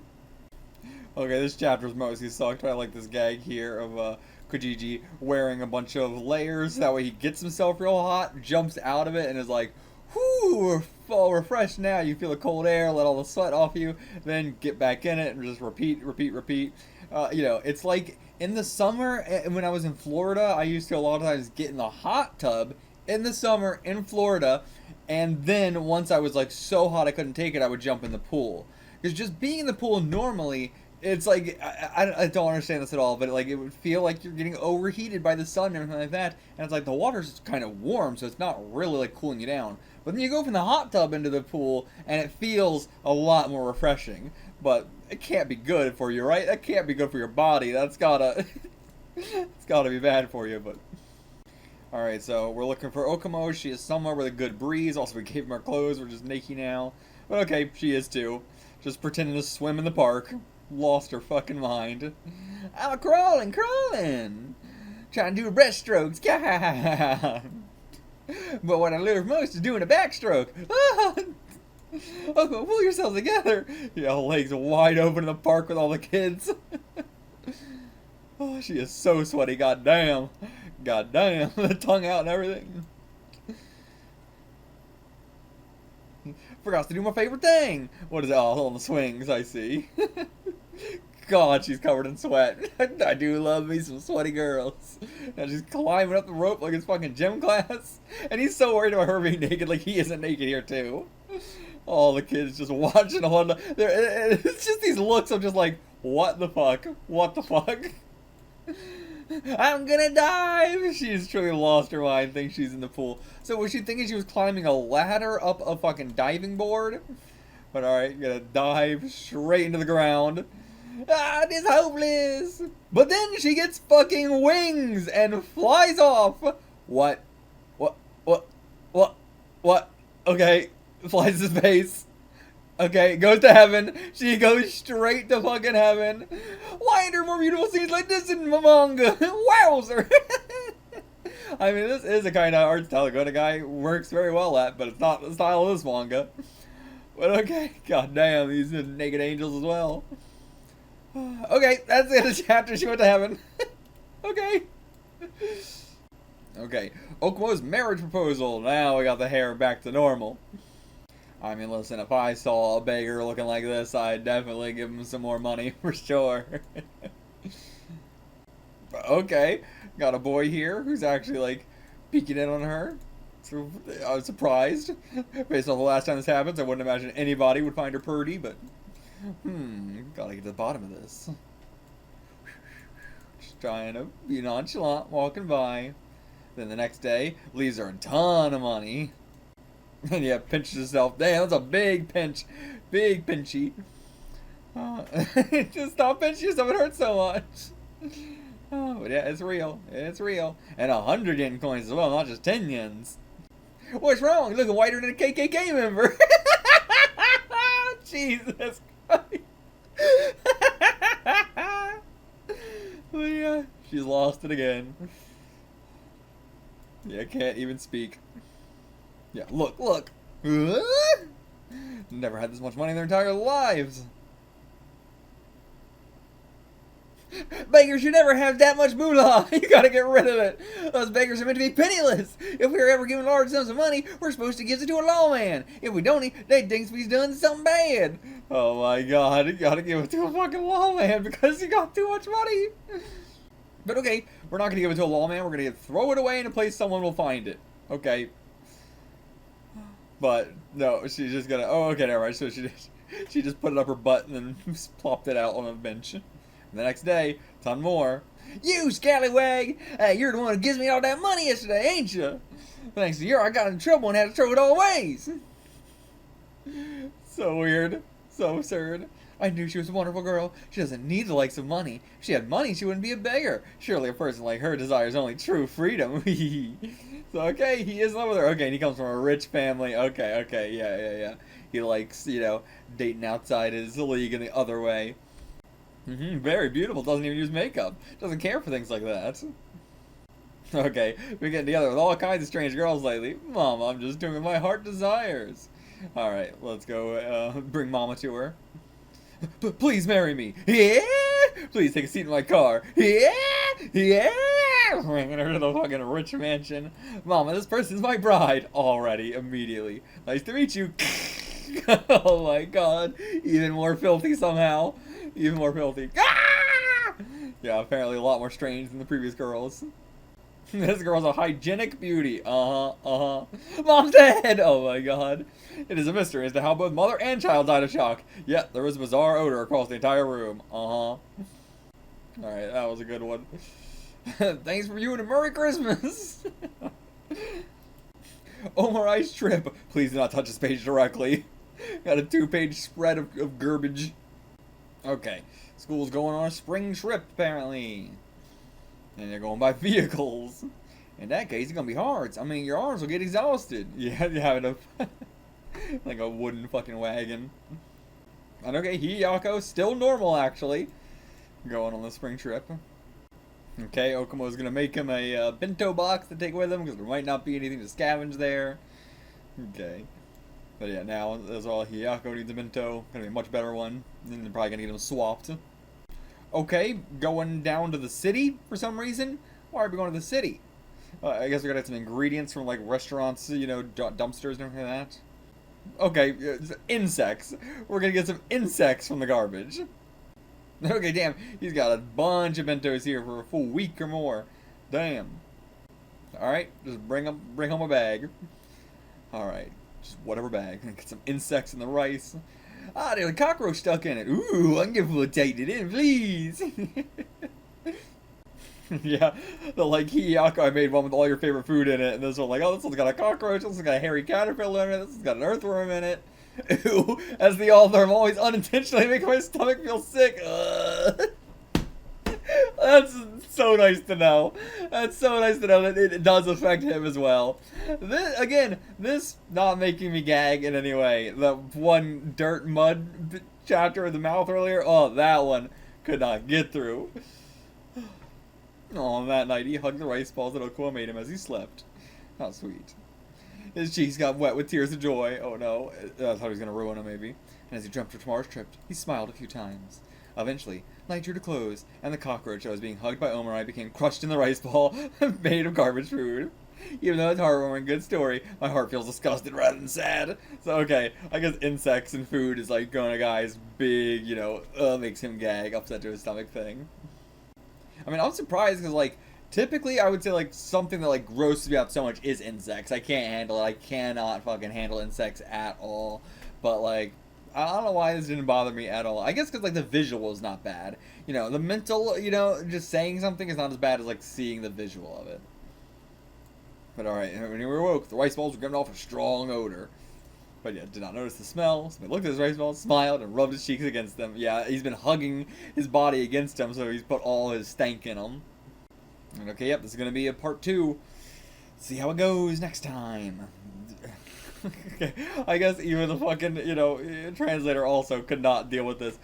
Okay, this chapter's mostly sucked. I like this gag here of, Kojiji wearing a bunch of layers. That way he gets himself real hot, jumps out of it, and is like, whoo, all refreshed now. You feel the cold air, let all the sweat off you, then get back in it and just repeat. You know, it's like in the summer, when I was in Florida, I used to a lot of times get in the hot tub in the summer in Florida, and then once I was like so hot I couldn't take it, I would jump in the pool. Because just being in the pool normally, it's like, I don't understand this at all, but like it would feel like you're getting overheated by the sun and everything like that, and it's like the water's kind of warm, so it's not really like cooling you down. But then you go from the hot tub into the pool, and it feels a lot more refreshing. But it can't be good for you, right? That can't be good for your body. That's gotta, it's gotta be bad for you, but... Alright, so we're looking for Okomo. She is somewhere with a good breeze. Also, we gave him our clothes. We're just naked now. But okay, she is too. Just pretending to swim in the park. Lost her fucking mind. I'm crawling. Trying to do breaststrokes. But what I love most is doing a backstroke. Okay, pull yourself together. Yeah, legs wide open in the park with all the kids. Oh, she is so sweaty. Goddamn. The tongue out and everything. Forgot to do my favorite thing. What is it? Oh, on the swings, I see. god, she's covered in sweat. I do love me some sweaty girls. And she's climbing up the rope like it's fucking gym class. And he's so worried about her being naked, like he isn't naked here too. All the kids just watching on. It's just these looks of just like, what the fuck? What the fuck? I'm gonna dive! She's truly lost her mind, thinks she's in the pool. So was she thinking she was climbing a ladder up a fucking diving board? But alright, gonna dive straight into the ground. Ah, this hopeless! But then she gets fucking wings and flies off! What? What? Okay, flies to space. Okay, goes to heaven. She goes straight to fucking heaven. Why aren't there more beautiful scenes like this in manga? Wowzer! I mean, this is a kind of art style that a guy works very well at, but it's not the style of this manga. But okay, goddamn, these are naked angels as well. Okay, that's the end of the chapter. She went to heaven. Okay. Okay, Okomo's marriage proposal. Now we got the hair back to normal. I mean, listen, if I saw a beggar looking like this, I'd definitely give him some more money, for sure. Okay, got a boy here who's actually, like, peeking in on her. So, I was surprised. Based on the last time this happens, I wouldn't imagine anybody would find her pretty, but... gotta get to the bottom of this. Just trying to be nonchalant, walking by. Then the next day, leaves her a ton of money. And yeah, pinches herself. Damn, that's a big pinch. Big pinchy. Just stop pinching yourself, it hurts so much. Oh, but yeah, it's real. It's real. And 100 yen coins as well, not just 10 yens. What's wrong? You're looking whiter than a KKK member. Jesus Christ. But yeah, she's lost it again. Yeah, can't even speak. Yeah, look. Never had this much money in their entire lives. Beggars should never have that much moolah. You gotta get rid of it. Those beggars are meant to be penniless. If we're ever given large sums of money, we're supposed to give it to a lawman. If we don't, they think we've done something bad. Oh my god, you gotta give it to a fucking lawman because you got too much money. But okay, we're not gonna give it to a lawman. We're gonna throw it away in a place someone will find it. Okay. But no, she's just gonna. Oh, okay, never mind. So she just put it up her butt and then plopped it out on a bench. And the next day, ton more. You scallywag! You're the one who gives me all that money yesterday, ain't you? Thanks to you, I got in trouble and had to throw it all ways. So weird. So absurd. I knew she was a wonderful girl. She doesn't need the likes of money. If she had money, she wouldn't be a beggar. Surely a person like her desires only true freedom. So, okay, he is in love with her. Okay, and he comes from a rich family. Okay, yeah. He likes, you know, dating outside his league in the other way. Very beautiful. Doesn't even use makeup. Doesn't care for things like that. Okay, we're getting together with all kinds of strange girls lately. Mama, I'm just doing what my heart desires. Alright, let's go bring Mama to her. Please marry me. Yeah! Please take a seat in my car. Yeah! Bringing her to the fucking rich mansion. Mama, this person's my bride. Already, immediately. Nice to meet you. Oh my god. Even more filthy somehow. Even more filthy. Ah! Yeah, apparently a lot more strange than the previous girls. This girl's a hygienic beauty. Mom's dead! Oh my god. It is a mystery as to how both mother and child died of shock. Yet, there was a bizarre odor across the entire room. Alright, that was a good one. Thanks for you and a Merry Christmas! Omorai's trip. Please do not touch this page directly. Got a 2-page spread of garbage. Okay, school's going on a spring trip, apparently. And they're going by vehicles. In that case, it's gonna be hard. I mean, your arms will get exhausted. Yeah, you're having a... like a wooden fucking wagon. And okay, Yakko's still normal, actually. Going on the spring trip. Okay, Okomo's gonna make him a bento box to take with him, because there might not be anything to scavenge there. Okay. But yeah, now, as well, Yakko needs a bento. Gonna be a much better one. And they're probably gonna get him swapped. Okay, going down to the city for some reason. Why are we going to the city? I guess we're gonna have some ingredients from, like, restaurants, you know, dumpsters and everything like that. Okay, insects. We're gonna get some insects from the garbage. Okay, damn, he's got a bunch of bentos here for a full week or more. Damn. Alright, just bring home a bag. Alright, just whatever bag. Get some insects in the rice. Ah, there's a cockroach stuck in it. Ooh, I can get take it in, please. Yeah, the like Yakko, I made one with all your favorite food in it, and this one like, oh, this one's got a cockroach, this one's got a hairy caterpillar in it, this one's got an earthworm in it. Ew, as the author, I'm always unintentionally making my stomach feel sick. That's so nice to know. That's so nice to know that it does affect him as well. This not making me gag in any way. The one dirt mud chapter in the mouth earlier, oh, that one could not get through. Oh, that night he hugged the rice balls that Okomo made him as he slept. How sweet. His cheeks got wet with tears of joy. Oh no, I thought he was going to ruin him maybe. And as he dreamt of tomorrow's trip, he smiled a few times. Eventually, night drew to close, and the cockroach that was being hugged by Omorai became crushed in the rice ball made of garbage food. Even though it's a heartwarming good story, my heart feels disgusted rather than sad. So okay, I guess insects and food is like going to guy's big, you know, makes him gag, upset to his stomach thing. I mean, I'm surprised because, like, typically I would say, like, something that, like, grosses me out so much is insects. I can't handle it. I cannot fucking handle insects at all. But, like, I don't know why this didn't bother me at all. I guess because, like, the visual is not bad. You know, the mental, you know, just saying something is not as bad as, like, seeing the visual of it. But, alright, when he awoke, the rice balls were giving off a strong odor. But yeah, did not notice the smell. So he looked at his rice balls, smiled, and rubbed his cheeks against them. Yeah, he's been hugging his body against them, so he's put all his stank in them. And okay, yep, this is going to be a part 2. See how it goes next time. Okay, I guess even the fucking, you know, translator also could not deal with this.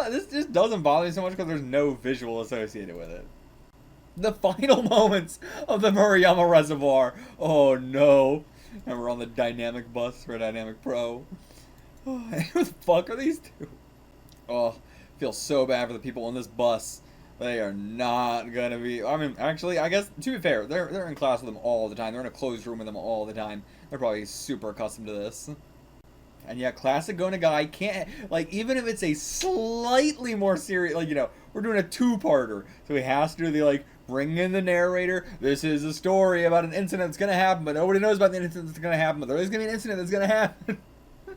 This just doesn't bother me so much because there's no visual associated with it. The final moments of the Murayama Reservoir. Oh no. And we're on the dynamic bus for a Dynamic Pro. Oh, who the fuck are these two? Oh, I feel so bad for the people on this bus. They are not gonna be. I mean, actually, I guess to be fair, they're in class with them all the time. They're in a closed room with them all the time. They're probably super accustomed to this. And yeah, classic Gona guy can't, like, even if it's a slightly more serious, like, you know, we're doing a 2-parter, so he has to do the, like, bring in the narrator. This is a story about an incident that's gonna happen, but nobody knows about the incident that's gonna happen, but there is gonna be an incident that's gonna happen.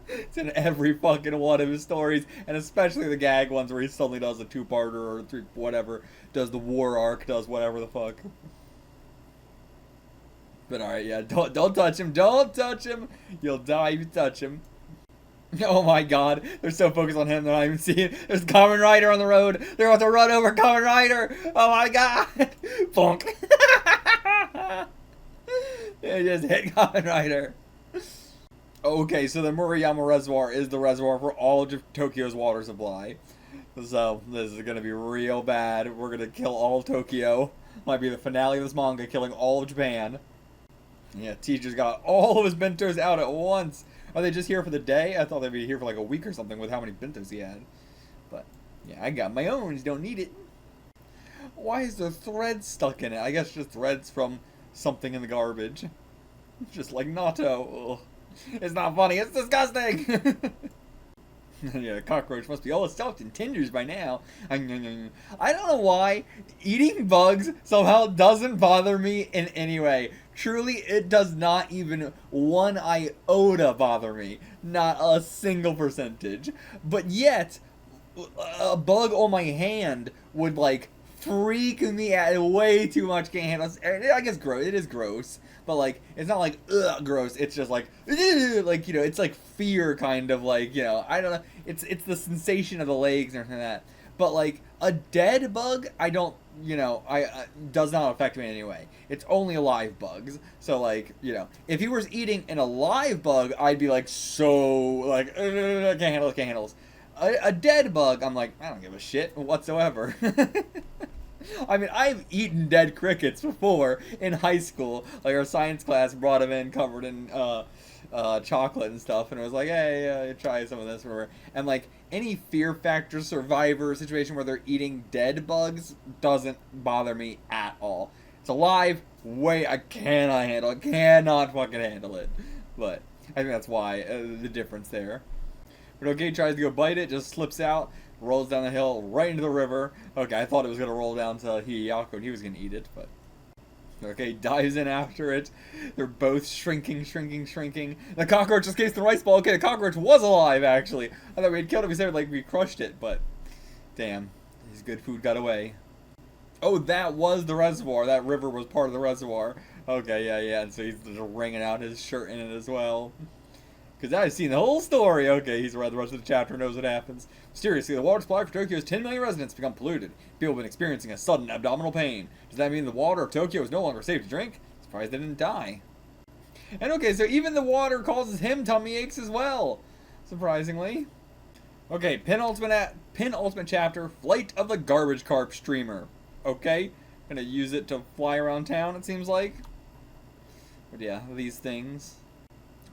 It's in every fucking one of his stories, and especially the gag ones where he suddenly does a 2-parter or 3, whatever, does the war arc, does whatever the fuck. But alright, yeah, don't touch him, don't touch him! You'll die if you touch him. Oh my god, they're so focused on him they're not even seeing. There's Kamen Rider on the road. They're about to run over Kamen Rider. Oh my god. Bonk. They just hit Kamen Rider. Okay, so the Murayama Reservoir is the reservoir for all of Tokyo's water supply. So this is gonna be real bad. We're gonna kill all of Tokyo. Might be the finale of this manga, killing all of Japan. Yeah, teacher's got all of his bentos out at once. Are they just here for the day? I thought they'd be here for like a week or something with how many bentos he had. But, yeah, I got my own. You don't need it. Why is there threads stuck in it? I guess just threads from something in the garbage. Just like natto. Ugh. It's not funny. It's disgusting. Yeah, the cockroach must be all stuffed in tinders by now. I don't know why eating bugs somehow doesn't bother me in any way. Truly, it does not even 1 iota bother me. Not a single percentage. But yet, a bug on my hand would, like, freak me out way too much. Can't handle it. I guess gross. It is gross. But, like, it's not like, ugh, gross. It's just like, ugh, like, you know, it's like fear kind of, like, you know, I don't know. It's the sensation of the legs and everything like that. But, like, a dead bug, I don't, you know, does not affect me in any way. It's only alive bugs. So, like, you know, if he was eating an alive bug, I'd be, like, so, like, can't handle it, can't handle this. A dead bug, I'm like, I don't give a shit whatsoever. I mean, I've eaten dead crickets before in high school. Like, our science class brought them in covered in chocolate and stuff, and it was like, hey, try some of this, whatever. And, like, any Fear Factor Survivor situation where they're eating dead bugs doesn't bother me at all. It's alive, I cannot handle it, cannot fucking handle it. But I think that's why, the difference there. But okay, tries to go bite it, just slips out. rolls down the hill right into the river. Okay, I thought it was going to roll down to Yakko and he was going to eat it, but... Okay, dives in after it. They're both shrinking. The cockroach escapes the rice ball. Okay, the cockroach was alive, actually. I thought we had killed it. We said, like, we crushed it, but... Damn. His good food got away. Oh, that was the reservoir. That river was part of the reservoir. Okay, yeah. And so he's just wringing out his shirt in it as well. Because I've seen the whole story. Okay, he's read the rest of the chapter, knows what happens. Mysteriously, the water supply for Tokyo's 10 million residents become polluted. People have been experiencing a sudden abdominal pain. Does that mean the water of Tokyo is no longer safe to drink? Surprised they didn't die. And okay, so even the water causes him tummy aches as well. Surprisingly. Okay, penultimate chapter, Flight of the Garbage Carp Streamer. Okay, gonna use it to fly around town, it seems like. But yeah, these things.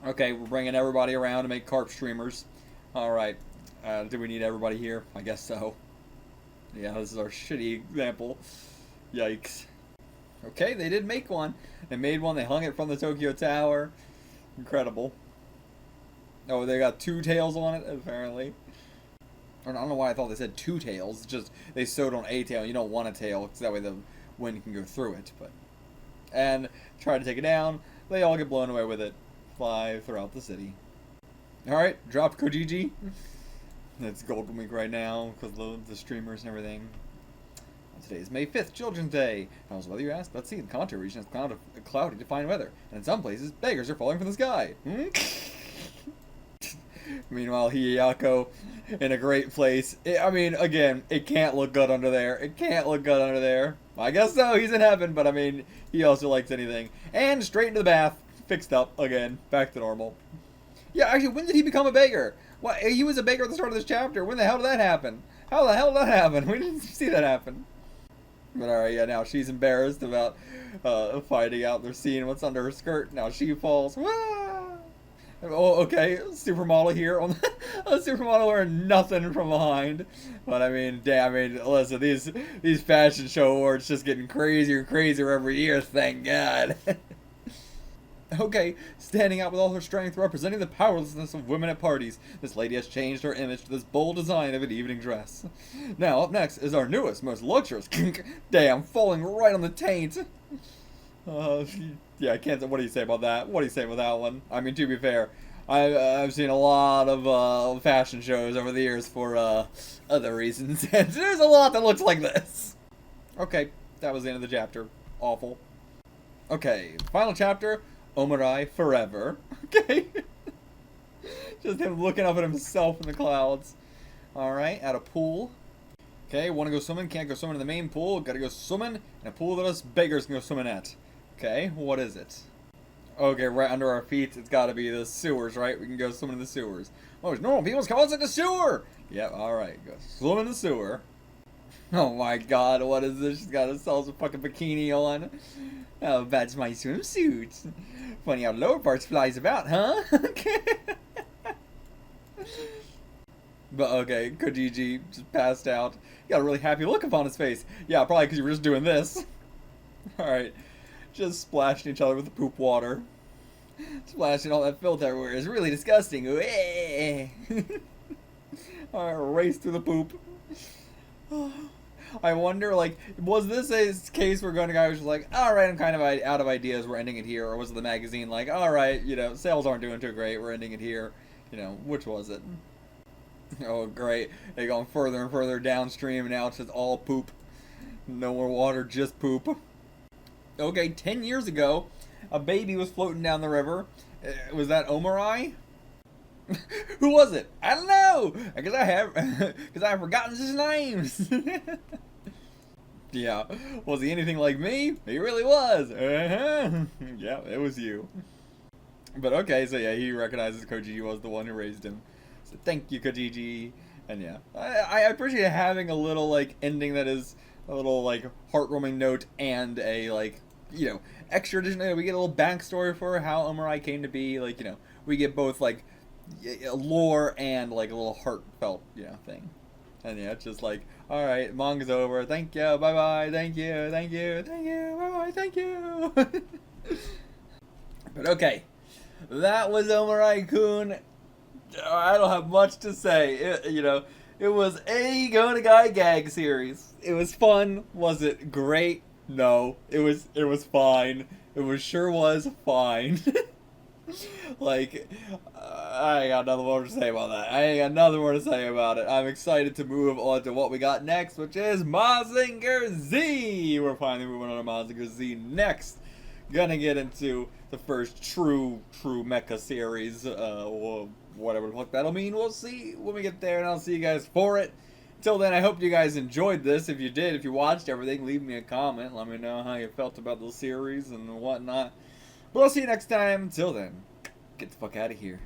Okay, we're bringing everybody around to make carp streamers. Alright, do we need everybody here? I guess so. Yeah, this is our shitty example. Yikes. Okay, they did make one. They made one, they hung it from the Tokyo Tower. Incredible. Oh, they got 2 tails on it, apparently. I don't know why I thought they said 2 tails. It's just, they sewed on a tail. You don't want a tail, because that way the wind can go through it. But and try to take it down. They all get blown away with it. Fly throughout the city. Alright, drop Kojiji. It's Golden Week right now, because the streamers and everything. Today is May 5th, Children's Day. How's the weather, you ask? Let's see, the Kanto region has cloudy to fine weather. And in some places, beggars are falling from the sky. Meanwhile, Yakko in a great place. I mean, again, it can't look good under there. I guess so, he's in heaven, but I mean, he also likes anything. And straight into the bath. Fixed up again, back to normal. Yeah, actually, when did he become a beggar? What? He was a beggar at the start of this chapter. When the hell did that happen? How the hell did that happen? We didn't see that happen. But alright, yeah, now she's embarrassed about finding out. They're seeing what's under her skirt. Now she falls. Wah! Oh, okay, supermodel here. A supermodel wearing nothing from behind. But I mean, damn, listen, these fashion show awards just getting crazier and crazier every year. Thank God. Okay, standing out with all her strength, representing the powerlessness of women at parties, this lady has changed her image to this bold design of an evening dress. Now, up next is our newest, most luxurious. Damn, falling right on the taint. Yeah, I can't. What do you say about that? What do you say about that one? I mean, to be fair, I've seen a lot of fashion shows over the years for other reasons, and there's a lot that looks like this. Okay, that was the end of the chapter. Awful. Okay, final chapter. Omorai Forever. Okay. Just him looking up at himself in the clouds. Alright, at a pool. Okay, wanna go swimming, can't go swimming in the main pool. Gotta go swimming in a pool that us beggars can go swimming at. Okay, what is it? Okay, right under our feet, it's gotta be the sewers, right? We can go swim in the sewers. Oh, there's normal people's calls in the sewer! Yep, alright, go swim in the sewer. Oh my god, what is this? She's got herself a fucking bikini on. Oh, that's my swimsuit. Funny how lower parts flies about, huh? But okay, Kojiji just passed out. He got a really happy look upon his face. Yeah, probably because you were just doing this. Alright, just splashing each other with the poop water. Splashing all that filth everywhere is really disgusting. Alright, race through the poop. I wonder, like, was this a case where Gunna Guy was just like, alright, I'm kind of out of ideas, we're ending it here, or was it the magazine like, alright, you know, sales aren't doing too great, we're ending it here, you know, which was it? Oh, great, they gone further and further downstream, and now it's just all poop. No more water, just poop. Okay, 10 years ago, a baby was floating down the river. Was that Omorai? Who was it? I don't know, because I've forgotten his names. Yeah, was he anything like me? He really was. Yeah, it was you. But okay, so yeah, he recognizes Kojiji was the one who raised him. So thank you, Kojiji. And yeah, I appreciate having a little like ending that is a little like heartwarming note and a like, you know, extra addition. We get a little backstory for how Omorai came to be. Like, you know, we get both like lore and like a little heartfelt, you know, thing. And yeah, it's just like, alright, manga's over, thank you, bye bye, thank you, thank you, thank you, bye bye, thank you. But okay, that was Omorai-kun. I don't have much to say. You know, It was a Gonna Guy gag series. It was fun. Was it great? No. It was fine. Sure was fine. Like, I ain't got nothing more to say about that. I ain't got nothing more to say about it. I'm excited to move on to what we got next, which is Mazinger Z. We're finally moving on to Mazinger Z next. Gonna get into the first true mecha series, or whatever the fuck that'll mean. We'll see when we get there, and I'll see you guys for it. Until then, I hope you guys enjoyed this. If you did, if you watched everything, leave me a comment. Let me know how you felt about the series and whatnot. But I'll see you next time. Until then, get the fuck out of here.